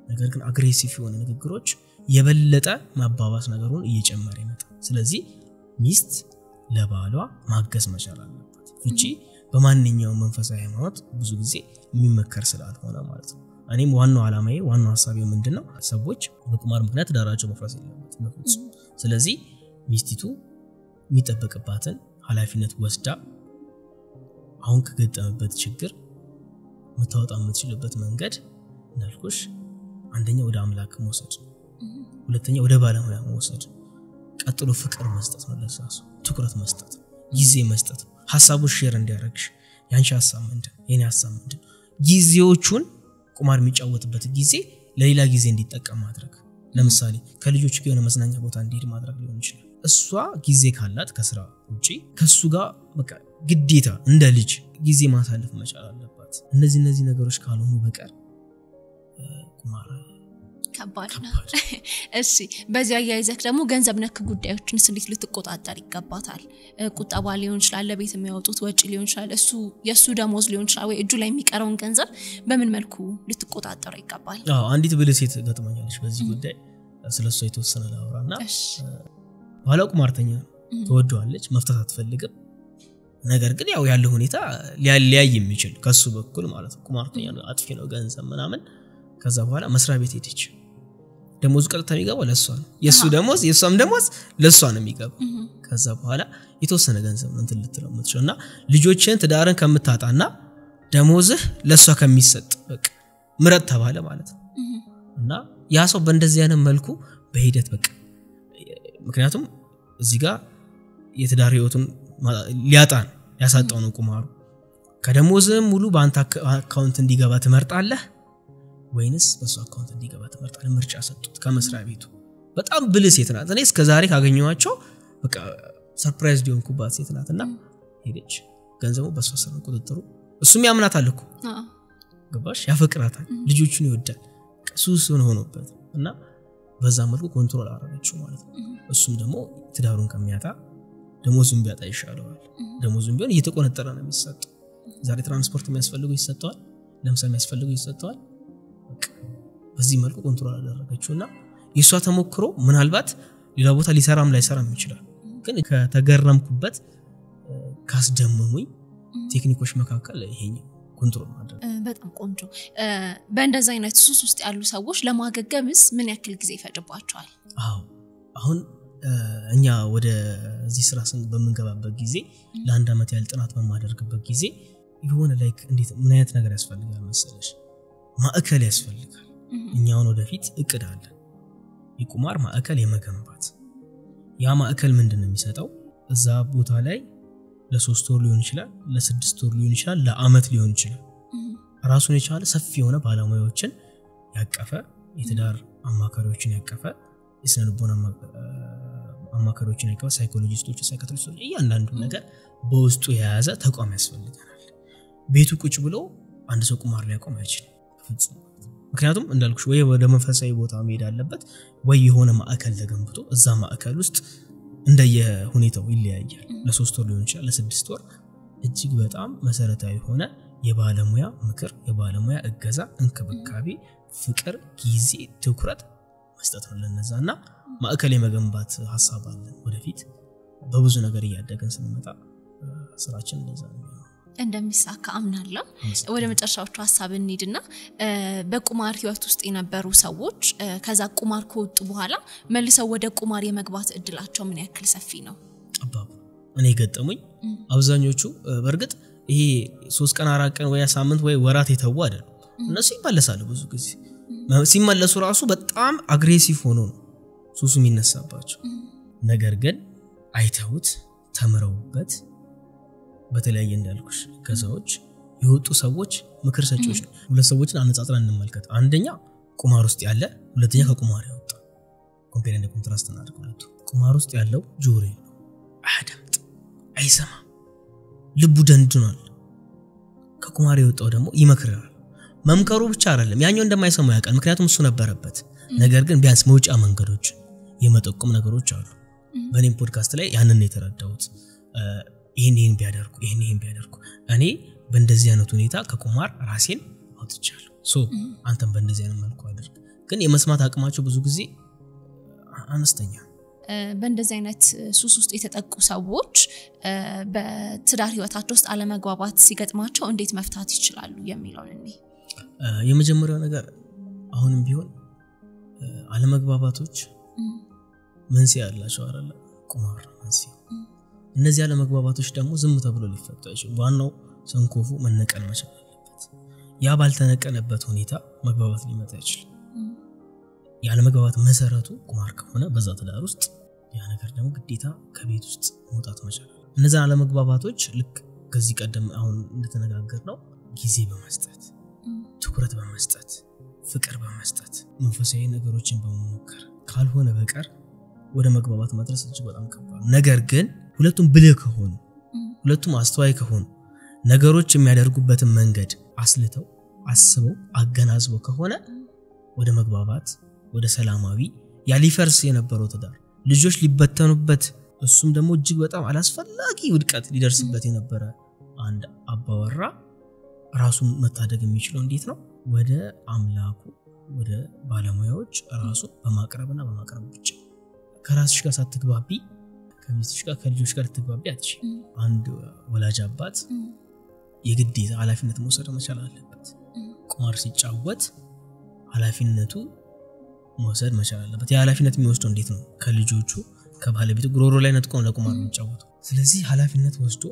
ነገር ግን አግሬሲቭ የሆነ ንግግሮች የበለጠ ማባባስ ነገሩን እየጨመረ ይመጣል። ስለዚህ ሚስት ለባሏ ማገዝ መቻል አለባት። ፍቺ በማንኛውም መንፈሳዊ ሃይማኖት ብዙ ጊዜ የሚመከር ስላልሆነ ማለት ነው። እኔም ዋናው ዓላማዬ ዋናው ሐሳቤ ምንድነው ሰዎች በቁማር ምክንያት ዳራቸው መፍረስ የለበትም። ስለዚህ ሚስቲቱ የሚጠበቅባትን ኃላፊነት ወስዳ አሁን ከገጠመበት ችግር መታወጣ የምትችልበት መንገድ እንዳልኩሽ አንደኛ ወደ አምላክ መውሰድ ሁለተኛ ወደ ባለሙያ መውሰድ ቀጥሎ ፍቅር መስጠት ነው። ለሳሱ ትኩረት መስጠት ጊዜ መስጠት ሐሳቡን ሼር እንዲያረግሽ ያንቺ ሐሳብ ምንድነው የኔ ሐሳብ ምንድነው ጊዜዎቹን ቁማር የሚጫወትበት ጊዜ ለሌላ ጊዜ እንዲጠቀም ማድረግ ለምሳሌ ከልጆቹ ጋር መዝናኛ ቦታ እንዲሄድ ማድረግ ሊሆን ይችላል። እሷ ጊዜ ካላት ከስራ ውጪ ከሱ ጋር በቃ ግዴታ እንደ ልጅ ጊዜ ማሳለፍ መቻል አለባት። እነዚህ ነገሮች ካልሆኑ በቀር ቁማር ከባድ ነው። እሺ በዚህ አያይዘክ ደግሞ ገንዘብ ነክ ጉዳዮችን እንዴት ልትቆጣጠር ይገባታል? ቁጠባ ሊሆን ይችላል ለቤት የሚያወጡት ወጪ ሊሆን ይችላል እሱ የሱ ደሞዝ ሊሆን ይችላል ወይ እጁ ላይ የሚቀረውን ገንዘብ በምን መልኩ ልትቆጣጠር ይገባል? አንዲት ብልሴት ገጥማኛለች በዚህ ጉዳይ ስለሷ የተወሰነ ላውራና ባሏ ቁማርተኛ ተወዷለች መፍታት አትፈልግም። ነገር ግን ያለው ሁኔታ ሊያይ የሚችል ከሱ በኩል ማለት ነው ቁማርተኛ ነው አጥፊ ነው ገንዘብ ምናምን ከዛ በኋላ መስሪያ ቤት ሄደች። ደሞዙ ቀጥታ የሚገባው ለሷ ነው የሱ ደሞዝ የሷም ደሞዝ ለሷ ነው የሚገባው። ከዛ በኋላ የተወሰነ ገንዘብ ነው እንትን ልትለው የምትችልና ልጆችን ትዳርን ከምታጣና ደሞዝህ ለሷ ከሚሰጥ በቃ ምረጥ ተባለ ማለት ነው። እና ያ ሰው በእንደዚህ አይነት መልኩ በሂደት በቃ ምክንያቱም እዚህ ጋር የትዳር ህይወቱን ሊያጣን ያሳጣው ነው ቁማሩ። ከደሞዝም ሙሉ በአንተ አካውንት እንዲገባ ትመርጣለህ ወይንስ በሱ አካውንት እንዲገባ ትመርጣለህ? ምርጫ ሰጡት ከመስሪያ ቤቱ። በጣም ብልህ ሴት ናት። እኔ እስከ ዛሬ ካገኘኋቸው በቃ ሰርፕራይዝ ሊሆንኩባት ሴት ናትና ሄደች። ገንዘቡ በሷ ስር ቁጥጥሩ እሱም ያምናታል እኮ ገባሽ ያፈቅራታል ልጆቹን ይወዳል ሱስ ሆኖበት እና በዛ መልኩ ኮንትሮል አደረገችው ማለት ነው። እሱም ደግሞ ትዳሩን ከሚያጣ ደሞዙን ቢያጣ ይሻለዋል። ደሞዙን ቢሆን እየተቆነጠረ ነው የሚሰጠው። ዛሬ ትራንስፖርት የሚያስፈልገው ይሰጠዋል ለምሳ የሚያስፈልገው ይሰጠዋል። በዚህ መልኩ ኮንትሮል አደረገችውና የሷ ተሞክሮ ምናልባት ሌላ ቦታ ሊሰራም ላይሰራም ይችላል። ግን ከተገረምኩበት ካስደመሙኝ ቴክኒኮች መካከል ይሄኛው ኮንትሮል ማድረግ በጣም ቆንጆ። በእንደዛ አይነት ሱስ ውስጥ ያሉ ሰዎች ለማገገምስ ምን ያክል ጊዜ ይፈጅባቸዋል? አሁን እኛ ወደ እዚህ ስራ በመንገባበት ጊዜ ለአንድ አመት ያህል ጥናት በማደርግበት ጊዜ የሆነ እንዴት ምን አይነት ነገር ያስፈልጋል መሰለሽ ማዕከል ያስፈልጋል። እኛውን ወደፊት እቅድ አለ የቁማር ማዕከል የመገንባት ያ ማዕከል ምንድነው የሚሰጠው እዛ ቦታ ላይ ለ3 ወር ሊሆን ይችላል ለ6 ወር ሊሆን ይችላል ለአመት ሊሆን ይችላል ራሱን የቻለ ሰፊ የሆነ ባለሙያዎችን ያቀፈ የትዳር አማካሪዎችን ያቀፈ የስነልቦና አማካሪዎችን አይቀበል ሳይኮሎጂስቶች ሳይካትሪስቶች እያንዳንዱ ነገር በውስጡ የያዘ ተቋም ያስፈልጋል ቤቱ ቁጭ ብሎ አንድ ሰው ቁማር ላይ ቆም አይችልም ፍጹም ምክንያቱም እንዳልኩሽ ወይ ወደ መንፈሳዊ ቦታ መሄድ አለበት ወይ የሆነ ማዕከል ተገንብቶ እዛ ማዕከል ውስጥ እንደየሁኔታው ይለያያል ለ3 ወር ሊሆን ይችላል ለ6 ወር እጅግ በጣም መሰረታዊ ሆነ የባለሙያ ምክር የባለሙያ እገዛ እንክብካቤ ፍቅር ጊዜ ትኩረት መስጠት ነው ለነዛና ማዕከል የመገንባት ሐሳብ አለ ወደፊት በብዙ ነገር ያደገን ስንመጣ ስራችን እንደዛ ነው እንደሚሳካ አምናለሁ ወደ መጨረሻዎቹ ሐሳብ እንሂድና በቁማር ህይወት ውስጥ የነበሩ ሰዎች ከዛ ቁማር ከወጡ በኋላ መልሰው ወደ ቁማር የመግባት እድላቸው ምን ያክል ሰፊ ነው አባቡ እኔ ገጠሙኝ አብዛኞቹ በርግጥ ይሄ 3 ቀን 4 ቀን ወይ ሳምንት ወይ ወራት የተው አይደል እነሱ ይመለሳሉ ብዙ ጊዜ ሲመለሱ ራሱ በጣም አግሬሲቭ ሆኖ ነው ሱሱ የሚነሳባቸው ነገር ግን አይተውት ተምረውበት በተለያየ እንዳልኩሽ ከዛዎች የወጡ ሰዎች ምክር ሰጪዎች ነው ሁለት ሰዎችን አነጻጽረን እንመልከት አንደኛ ቁማር ውስጥ ያለ ሁለተኛ ከቁማር ያወጣ ኮምፔር እንደ ኮንትራስት እናድርግ ሁለቱ ቁማር ውስጥ ያለው ጆሮ ነው አያደምጥ አይሰማ ልቡ ደንድኗል ከቁማር የወጣው ደግሞ ይመክራል መምከሩ ብቻ አይደለም ያኛው እንደማይሰማ ያውቃል ምክንያቱም እሱ ነበረበት ነገር ግን ቢያንስ መውጫ መንገዶች የመጠቆም ነገሮች አሉ በኔም ፖድካስት ላይ ያንን ነው የተረዳሁት ይሄን ቢያደርጉ ይሄን ቢያደርጉ እኔ በእንደዚህ አይነት ሁኔታ ከቁማር ራሴን አውጥቻለሁ አንተም በእንደዚህ አይነት መልኩ አድርግ ግን የመስማት አቅማቸው ብዙ ጊዜ አነስተኛ በእንደዚህ አይነት ሱስ ውስጥ የተጠቁ ሰዎች በትዳር ህይወታቸው ውስጥ አለመግባባት ሲገጥማቸው እንዴት መፍታት ይችላሉ የሚለውን እኔ የመጀመሪያው ነገር አሁንም ቢሆን አለመግባባቶች መንስኤ ያላቸው አይደለ ቁማር መንስኤ እነዚህ አለመግባባቶች ደግሞ ዝም ተብሎ ሊፈቱ አይችልም ዋናው ሰንኮፉ መነቀል መቻል አለበት ያ ባልተነቀለበት ሁኔታ መግባባት ሊመጣ ይችላል ያለመግባባት መሰረቱ ቁማር ከሆነ በዛ ትዳር ውስጥ ያ ነገር ደግሞ ግዴታ ከቤት ውስጥ መውጣት መቻል እነዛ አለመግባባቶች ልክ ከዚህ ቀደም አሁን እንደተነጋገርነው ጊዜ በመስጠት ትኩረት በመስጠት ፍቅር በመስጠት መንፈሳዊ ነገሮችን በመሞከር ካልሆነ በቀር ወደ መግባባት መድረስ እጅግ በጣም ከባድ ነገር ግን ሁለቱም ብልህ ከሆኑ ሁለቱም አስተዋይ ከሆኑ ነገሮች የሚያደርጉበትን መንገድ አስልተው አስበው አገናዝበው ከሆነ ወደ መግባባት ወደ ሰላማዊ ያሊፈርስ የነበረው ትዳር ልጆች ሊበተኑበት እሱም ደግሞ እጅግ በጣም አላስፈላጊ ውድቀት ሊደርስበት የነበረ አንድ አባወራ ራሱን መታደግ የሚችለው እንዴት ነው ወደ አምላኩ ወደ ባለሙያዎች ራሱ በማቅረብና በማቅረብ ብቻ ከራስሽ ጋር ሳትግባቢ ከሚስትሽ ጋር ከልጆች ጋር ትግባቢ አትሽ አንድ ወላጅ አባት የግዴታ ኃላፊነት መውሰድ መቻል አለበት ቁማር ሲጫወት ኃላፊነቱ መውሰድ መቻል አለበት የኃላፊነት የሚወስደው እንዴት ነው ከልጆቹ ከባለቤቱ ጉሮሮ ላይ ነጥቆ ለቁማር የሚጫወተው ስለዚህ ኃላፊነት ወስዶ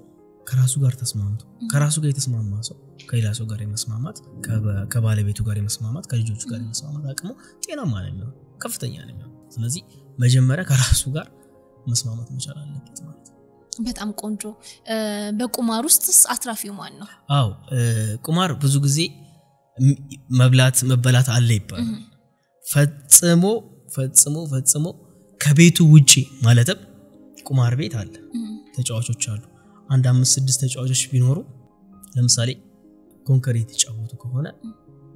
ከራሱ ጋር ተስማምቶ ከራሱ ጋር የተስማማ ሰው ከሌላ ሰው ጋር የመስማማት ከባለቤቱ ጋር የመስማማት ከልጆቹ ጋር የመስማማት አቅሙ ጤናማ ነው ከፍተኛ ነው ስለዚህ መጀመሪያ ከራሱ ጋር መስማማት መቻል አለበት ማለት ነው በጣም ቆንጆ በቁማር ውስጥ አትራፊው ማን ነው አው ቁማር ብዙ ጊዜ መበላት አለ ይባላል ፈጽሞ ከቤቱ ውጪ ማለትም ቁማር ቤት አለ ተጫዋቾች አሉ አንድ 5-6 ተጫዋቾች ቢኖሩ ለምሳሌ ኮንክሪት ተጫወቱ ከሆነ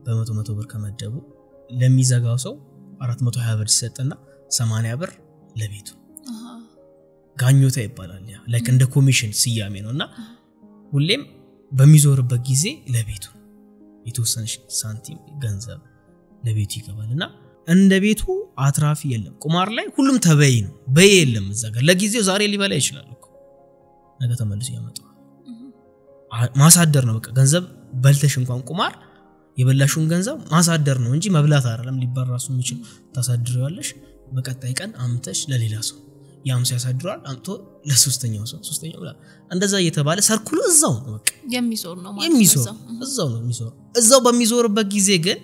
በ100 ብር ከመደቡ ለሚዘጋው ሰው 420 ብር ይሰጥና 80 ብር ለቤቱ ጋኞታ ይባላል ያ ላይክ እንደ ኮሚሽን ሲያሜ ነውና ሁሌም በሚዞርበት ጊዜ ለቤቱ የተወሰነ ሳንቲም ገንዘብ ለቤቱ ይገባልና እንደ ቤቱ አትራፊ የለም ቁማር ላይ ሁሉም ተበይ ነው በይ የለም እዛ ጋር ለጊዜው ዛሬ ሊበላ ይችላል እኮ ነገ ተመልሶ ያመጣው ማሳደር ነው በቃ ገንዘብ በልተሽ እንኳን ቁማር የበላሽውን ገንዘብ ማሳደር ነው እንጂ መብላት አይደለም ሊበራሱ የሚችል ታሳድሪዋለሽ በቀጣይ ቀን አምተሽ ለሌላ ሰው ያምስ ያሳድራል አምጦ ለሶስተኛው ሰው ሶስተኛው ብላ እንደዛ እየተባለ ሰርኩሉ እዛው ነው በቃ የሚዞር ነው ማለት ነው እዛው ነው የሚዞር እዛው በሚዞርበት ጊዜ ግን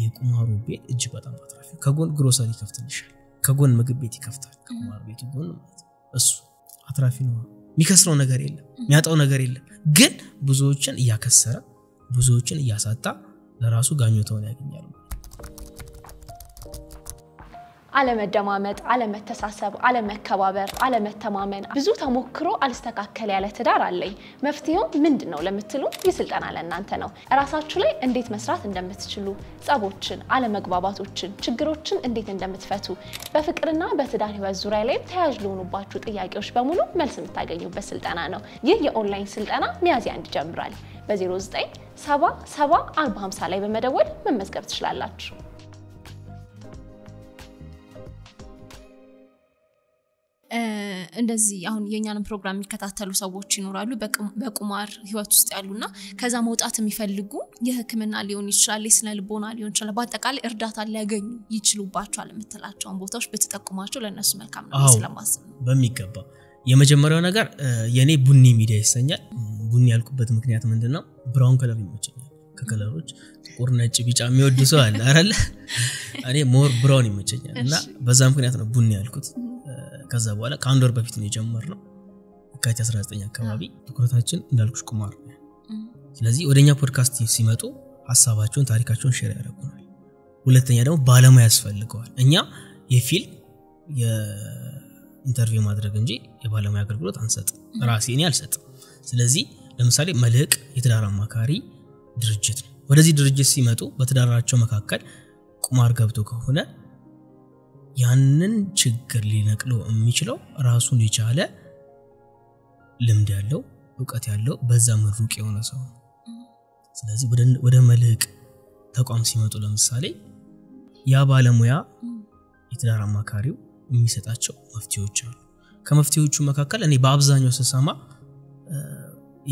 የቁማሩ ቤት እጅግ በጣም አትራፊ ከጎን ግሮሰሪ ይከፍትልሻል ከጎን ምግብ ቤት ይከፍታል ከቁማር ቤቱ ጎን ማለት እሱ አትራፊ ነው የሚከስረው ነገር የለም የሚያጣው ነገር የለም ግን ብዙዎችን እያከሰረ ብዙዎችን እያሳጣ ለራሱ ጋኞታውን ያገኛል አለመደማመጥ አለመተሳሰብ አለመከባበር አለመተማመን ብዙ ተሞክሮ አልስተካከለ ያለ ትዳር አለኝ መፍትሄው ምንድነው ለምትሉ ይስልጠና ለእናንተ ነው ራሳችሁ ላይ እንዴት መስራት እንደምትችሉ ጸቦችን አለመግባባቶችን ችግሮችን እንዴት እንደምትፈቱ በፍቅርና በትዳር ህይወት ዙሪያ ላይ ተያያዥ ለሆኑባችሁ ጥያቄዎች በሙሉ መልስ የምታገኙበት ስልጠና ነው ይህ የኦንላይን ስልጠና ሚያዝያ 1 ጀምራል በ09774050 ላይ በመደወል መመዝገብ ትችላላችሁ እንደዚህ አሁን የኛንም ፕሮግራም የሚከታተሉ ሰዎች ይኖራሉ በቁማር ህይወት ውስጥ ያሉና ከዛ መውጣት የሚፈልጉ የህክምና ሊሆን ይችላል የስነ ልቦና ሊሆን ይችላል በአጠቃላይ እርዳታ ሊያገኙ ይችላልባቸዋል የምትላቸው ቦታዎች በተጠቁማቸው ለነሱ መልካም ነው ስለማስብ በሚገባ የመጀመሪያው ነገር የኔ ቡኒ ሚዲያ ይሰኛል ቡኒ ያልኩበት ምክንያት ምንድነው ብራውን ከለር ይመቸኛል ከከለሮች ጥቁር ነጭ ቢጫ የሚወዱ ሰው አለ አይደል እኔ ሞር ብራውን ይመቸኛል እና በዛ ምክንያት ነው ቡኒ ያልኩት ከዛ በኋላ ከአንድ ወር በፊት ነው የጀመርነው ከአት 19 አካባቢ ትኩረታችን እንዳልኩሽ ቁማር ስለዚህ ወደኛ ፖድካስት ሲመጡ ሐሳባቸውን ታሪካቸውን ሼር ያደርጉናል ሁለተኛ ደግሞ ባለሙያ ያስፈልገዋል እኛ የፊልም የኢንተርቪው ማድረግ እንጂ የባለሙያ አገልግሎት አንሰጥም ራሴ እኔ አልሰጥም ስለዚህ ለምሳሌ መልህቅ የትዳር አማካሪ ድርጅት ነው ወደዚህ ድርጅት ሲመጡ በትዳራቸው መካከል ቁማር ገብቶ ከሆነ ያንን ችግር ሊነቅለው የሚችለው ራሱን የቻለ ልምድ ያለው ዕውቀት ያለው በዛ ምሩቅ የሆነ ሰው ስለዚህ ወደ መልህቅ ተቋም ሲመጡ ለምሳሌ ያ ባለሙያ የትዳር አማካሪው የሚሰጣቸው መፍትሄዎች አሉ ከመፍትሄዎቹ መካከል እኔ በአብዛኛው ተሰማ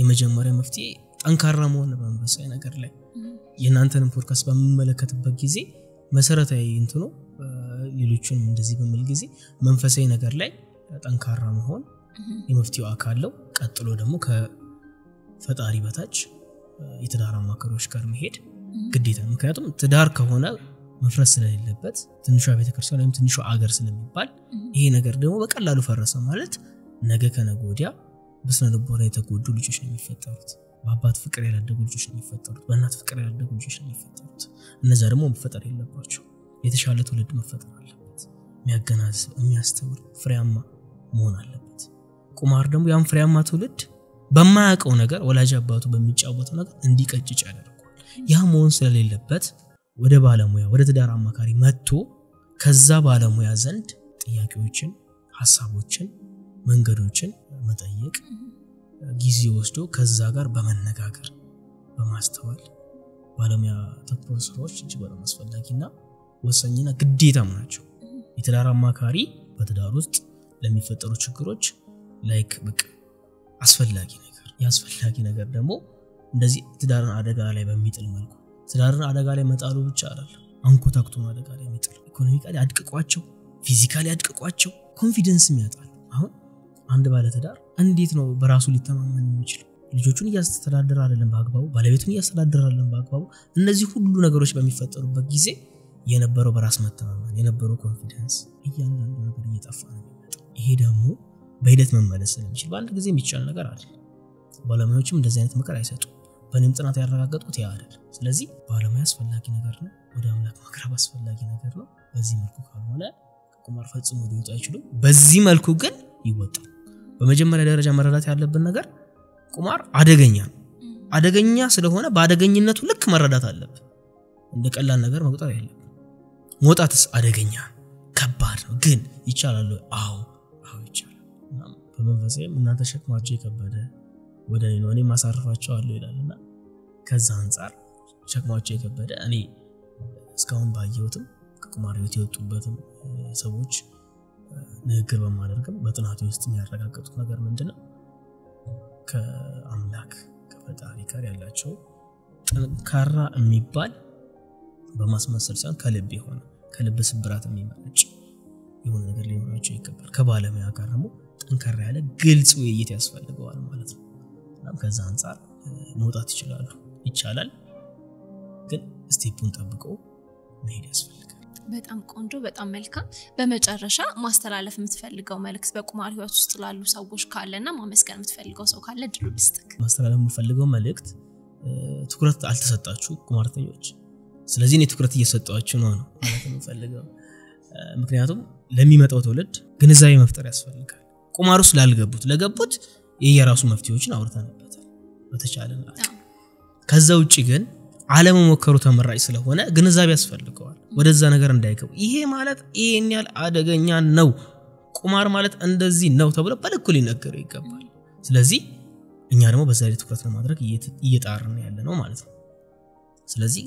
የመጀመሪያ መፍትሄ ጠንካራ መሆን በመንፈሳዊ ነገር ላይ የናንተን ፖድካስት በመመለከትበት ጊዜ መሰረታዊ እንትኑ ሌሎቹን እንደዚህ በመል ጊዜ መንፈሳዊ ነገር ላይ ጠንካራ መሆን የመፍትሄው አካል ነው ቀጥሎ ደግሞ ከፈጣሪ በታች የትዳር አማካሪዎች ጋር መሄድ ግዴታ ምክንያቱም ትዳር ከሆነ መፍረስ ስለሌለበት ትንሿ ቤተክርስቲያን ወይም ትንሿ አገር ስለሚባል ይሄ ነገር ደግሞ በቀላሉ ፈረሰ ማለት ነገ ከነገ ወዲያ በስነ ልቦና የተጎዱ ልጆች ነው የሚፈጠሩት በአባት ፍቅር ያላደጉ ልጆች ነው የሚፈጠሩት በእናት ፍቅር ያላደጉ ልጆች ነው የሚፈጠሩት እነዛ ደግሞ መፈጠር የለባቸው የተሻለ ትውልድ መፈጠር አለበት የሚያገናዝብ የሚያስተውል ፍሬያማ መሆን አለበት ቁማር ደግሞ ያን ፍሬያማ ትውልድ በማያውቀው ነገር ወላጅ አባቱ በሚጫወተው ነገር እንዲቀጭጭ ያደርጋል ያ መሆን ስለሌለበት ወደ ባለሙያ ወደ ትዳር አማካሪ መጥቶ ከዛ ባለሙያ ዘንድ ጥያቄዎችን ሐሳቦችን መንገዶችን መጠየቅ ጊዜ ወስዶ ከዛ ጋር በመነጋገር በማስተዋል ባለሙያ ተኮር ስራዎች እጅግ በጣም አስፈላጊና ወሳኝና ግዴታም ናቸው የትዳር አማካሪ በትዳር ውስጥ ለሚፈጠሩ ችግሮች ላይክ በቃ አስፈላጊ ነገር ያስፈላጊ ነገር ደግሞ እንደዚህ ትዳርን አደጋ ላይ በሚጥል መልኩ ትዳርን አደጋ ላይ መጣሉ ብቻ አይደለም አንኮታክቶን አደጋ ላይ የሚጥል ኢኮኖሚካሊ አድቅቋቸው ፊዚካሊ አድቅቋቸው ኮንፊደንስ የሚያጣሉ አሁን አንድ ባለ ትዳር እንዴት ነው በራሱ ሊተማመን የሚችለው ልጆቹን ያስተዳድራል አይደለም በአግባቡ ባለቤቱን ያስተዳድራል አይደለም በአግባቡ እነዚህ ሁሉ ነገሮች በሚፈጠሩበት ጊዜ የነበረው በራስ መተማመን የነበረው ኮንፊደንስ እያንዳንዱ ነገር እየጠፋ ነው የሚመጣው ይሄ ደግሞ በሂደት መመለስ ስለሚችል በአንድ ጊዜ የሚቻል ነገር አይደለም ባለሙያዎችም እንደዚህ አይነት ምክር አይሰጡም በእኔም ጥናት ያረጋገጡት ያ አይደለም ስለዚህ ባለሙያ አስፈላጊ ነገር ነው ወደ አምላክ መቅረብ አስፈላጊ ነገር ነው በዚህ መልኩ ካልሆነ ቁማር ፈጽሞ ሊወጣ አይችልም በዚህ መልኩ ግን ይወጣል በመጀመሪያ ደረጃ መረዳት ያለብን ነገር ቁማር አደገኛ ስለሆነ በአደገኝነቱ ልክ መረዳት አለብን እንደ ቀላል ነገር መቁጠር የለም ሞታትስ አደገኛ ከባድ ነው ግን ይቻላል አዎ ይቻላል በመንፈሴም እናንተ ሸክማችሁ የከበደ ወደ እኔ ማሳረፋቸው አለ ይላልና ከዛ አንፃር ሸክማችሁ የከበደ እኔ እስካሁን ባየሁትም ከቁማር የወጡበትም ሰዎች ንግግር በማድረግም በጥናቱ ውስጥ የሚያረጋግጡት ነገር ምንድነው ከአምላክ ከፈጣሪ ጋር ያላቸው ጠንካራ የሚባል በማስመሰል ሳይሆን ከልብ የሆነ ከልብ ስብራት የሚመነጭ የሆነ ነገር ሊኖራቸው ይገባል ከባለሙያ ጋር ደግሞ ጠንካራ ያለ ግልጽ ውይይት ያስፈልገዋል ማለት ነው እናም ከዛ አንፃር መውጣት ይቻላል ግን ስቴፑን ጠብቀው መሄድ ያስፈልጋል በጣም ቆንጆ በጣም መልካም በመጨረሻ ማስተላለፍ የምትፈልገው መልእክት በቁማር ህይወት ውስጥ ላሉ ሰዎች ካለና ማመስገን የምትፈልገው ሰው ካለ ድሉ ልስጥክ ማስተላለፍ የምፈልገው መልእክት ትኩረት አልተሰጣችሁ ቁማርተኞች ስለዚህ እኔ ትኩረት እየሰጣችሁ ነው ማለት የምፈልገው ምክንያቱም ለሚመጣው ትውልድ ግንዛቤ መፍጠር ያስፈልጋል ቁማሩ ስላልገቡት ለገቡት የየራሱ መፍትሄዎችን አውርተንበታል በተቻለ ማለት ከዛ ውጪ ግን ዓለም መሞከሩ ተመራጭ ስለሆነ ግንዛቤ ያስፈልገዋል ወደዛ ነገር እንዳይገቡ ይሄ ማለት ይሄን ያህል አደገኛ ነው ቁማር ማለት እንደዚህ ነው ተብሎ በልኩ ሊነገረው ይገባል ስለዚህ እኛ ደግሞ በዛ ላይ ትኩረት ለማድረግ እየጣርን ያለ ነው ማለት ነው ስለዚህ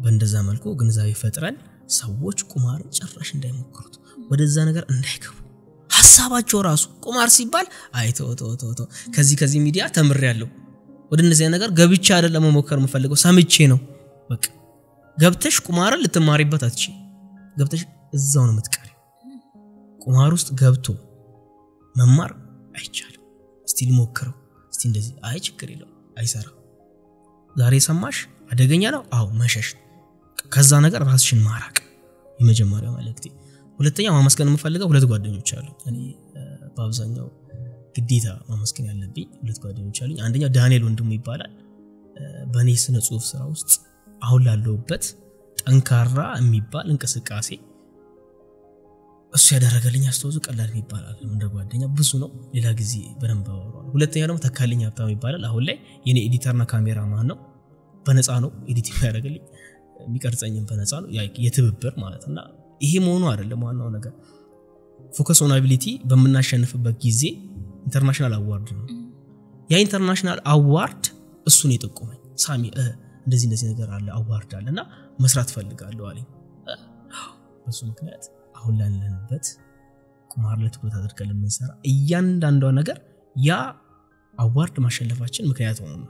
በእንደዛ መልኩ ግንዛቤ ፈጥረን ሰዎች ቁማር ጭራሽ እንዳይሞክሩት ወደዛ ነገር እንዳይገቡ ሐሳባቸው ራሱ ቁማር ሲባል አይተው ከዚህ ሚዲያ ተምሬያለሁ ወደነዚህ ነገር ገብቻ አይደለም መሞከር መፈልገው ሰምቼ ነው በቃ ገብተሽ ቁማር ልትማሪበት አትቺ ገብተሽ እዛው ነው የምትቀሪው ቁማር ውስጥ ገብቶ መማር አይቻልም እስቲ ልሞክረው እስቲ እንደዚህ አይ ችግር የለው አይሰራ ዛሬ ሰማሽ አደገኛ ነው አው መሸሽ ከዛ ነገር ራስሽን ማራቅ የመጀመሪያው መልእክቴ ሁለተኛ ማመስገን የምፈልገው ሁለት ጓደኞች አሉ እኔ በአብዛኛው ግዴታ ማመስገን ያለብኝ ሁለት ጓደኞች አሉኝ አንደኛው ዳንኤል ወንድሙ ይባላል በኔ ስነ ጽሁፍ ስራ ውስጥ አሁን ላለውበት ጠንካራ የሚባል እንቅስቃሴ እሱ ያደረገልኝ አስተዋጽኦ ቀላል ይባላል እንደ ጓደኛ ብዙ ነው ሌላ ጊዜ በደንብ አወራለሁ ሁለተኛው ደግሞ ተካልኝ ሀብታም ይባላል አሁን ላይ የኔ ኤዲተርና ካሜራማን ነው በነፃ ነው ኤዲት ያደርግልኝ የሚቀርጸኝም በነፃ ነው የትብብር ማለትና ይሄ መሆኑ አይደለም ዋናው ነገር ፎከስ ኦን አቢሊቲ በመናሸንፍበት ጊዜ ኢንተርናሽናል አዋርድ ነው ያ ኢንተርናሽናል አዋርድ እሱን የጠቆመኝ ሳሚ እንደዚህ ነገር አለ አዋርድ አለና መስራት ፈልጋለሁ አለኝ በሱ ምክንያት አሁን ላለንበት ቁማር ላይ ትኩረት አድርገን ለምንሰራ እያንዳንዷ ነገር ያ አዋርድ ማሸነፋችን ምክንያት ሆኖ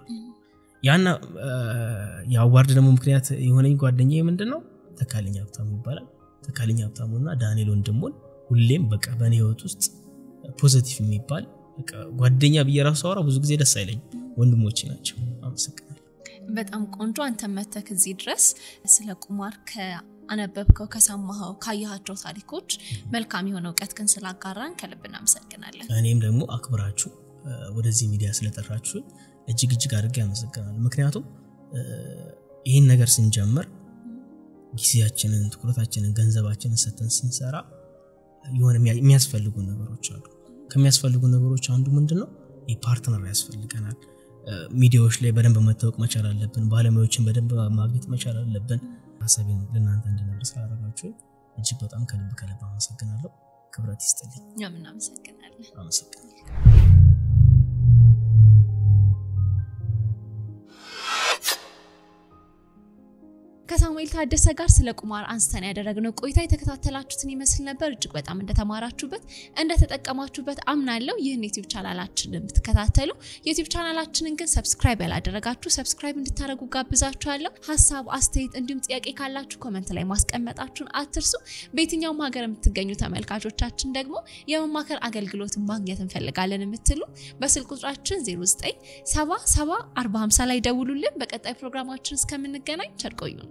ያና ያ አዋርድ ደግሞ ምክንያት የሆነኝ ጓደኛዬ ምንድነው ተካልኝ ሀብታም ይባላል ተካልኝ ሀብታሙና ዳንኤል ወንድሙን ሁሌም በቃ በኔ ህይወት ውስጥ ፖዚቲቭ የሚባል በቃ ጓደኛ በየራሱ አወራ ብዙ ጊዜ ደስ አይለኝ ወንድሞቼ ናቸው አመሰግናለሁ በጣም ቆንጆ አንተ መተክ እዚህ ድረስ ስለ ቁማር ከአነበብከው ከሰማኸው ካያቸው ታሪኮች መልካም የሆነ ዕውቀት ግን ስላጋራን ከልብ እናመሰግናለን እኔም ደግሞ አክብራችሁ ወደዚህ ሚዲያ ስለጠራችሁ እጅግ አድርጌ አመሰግናለሁ ምክንያቱም ይሄን ነገር ስንጀምር ጊዜያችንን ትኩረታችንን ገንዘባችንን ሰተን ስንሰራ የሆነ የሚያስፈልጉ ነገሮች አሉ ከሚያስፈልጉ ነገሮች አንዱ ምንድነው የፓርትነር ያስፈልገናል ሚዲያዎች ላይ በደንብ መታወቅ መቻል አለብን ባለሙያዎችን በደንብ ማግኘት መቻል አለብን ሐሳቤን ለእናንተ እንድነግር ስላደረጋችሁ እጅግ በጣም ከልብ አመሰግናለሁ ክብረት ይስጥልኝ እኛም እናመሰግናለን አመሰግናለሁ ከሳሙኤል ታደሰ ጋር ስለ ቁማር አንስተን ያደረግነው ቆይታ የተከታተላችሁትን ይመስል ነበር እጅግ በጣም እንደተማራችሁበት እንደተጠቀማችሁበት አምናለሁ ይህን ዩቲዩብ ቻናላችንን ብትከታተሉ ዩቲዩብ ቻናላችንን ግን ሰብስክራይብ ያላደረጋችሁ ሰብስክራይብ እንድታደርጉ ጋብዛችኋለሁ ሐሳብ አስተያየት እንዲሁም ጥያቄ ካላችሁ ኮሜንት ላይ ማስቀመጣችሁን አትርሱ በየትኛውም ሀገር የምትገኙ ተመልካቾቻችን ደግሞ የመማከር አገልግሎት ማግኘት እንፈልጋለን የምትሉ በስልክ ቁጥራችን 09774050 ላይ ደውሉልን በቀጣይ ፕሮግራማችን እስከምንገናኝ ቸር ቆዩን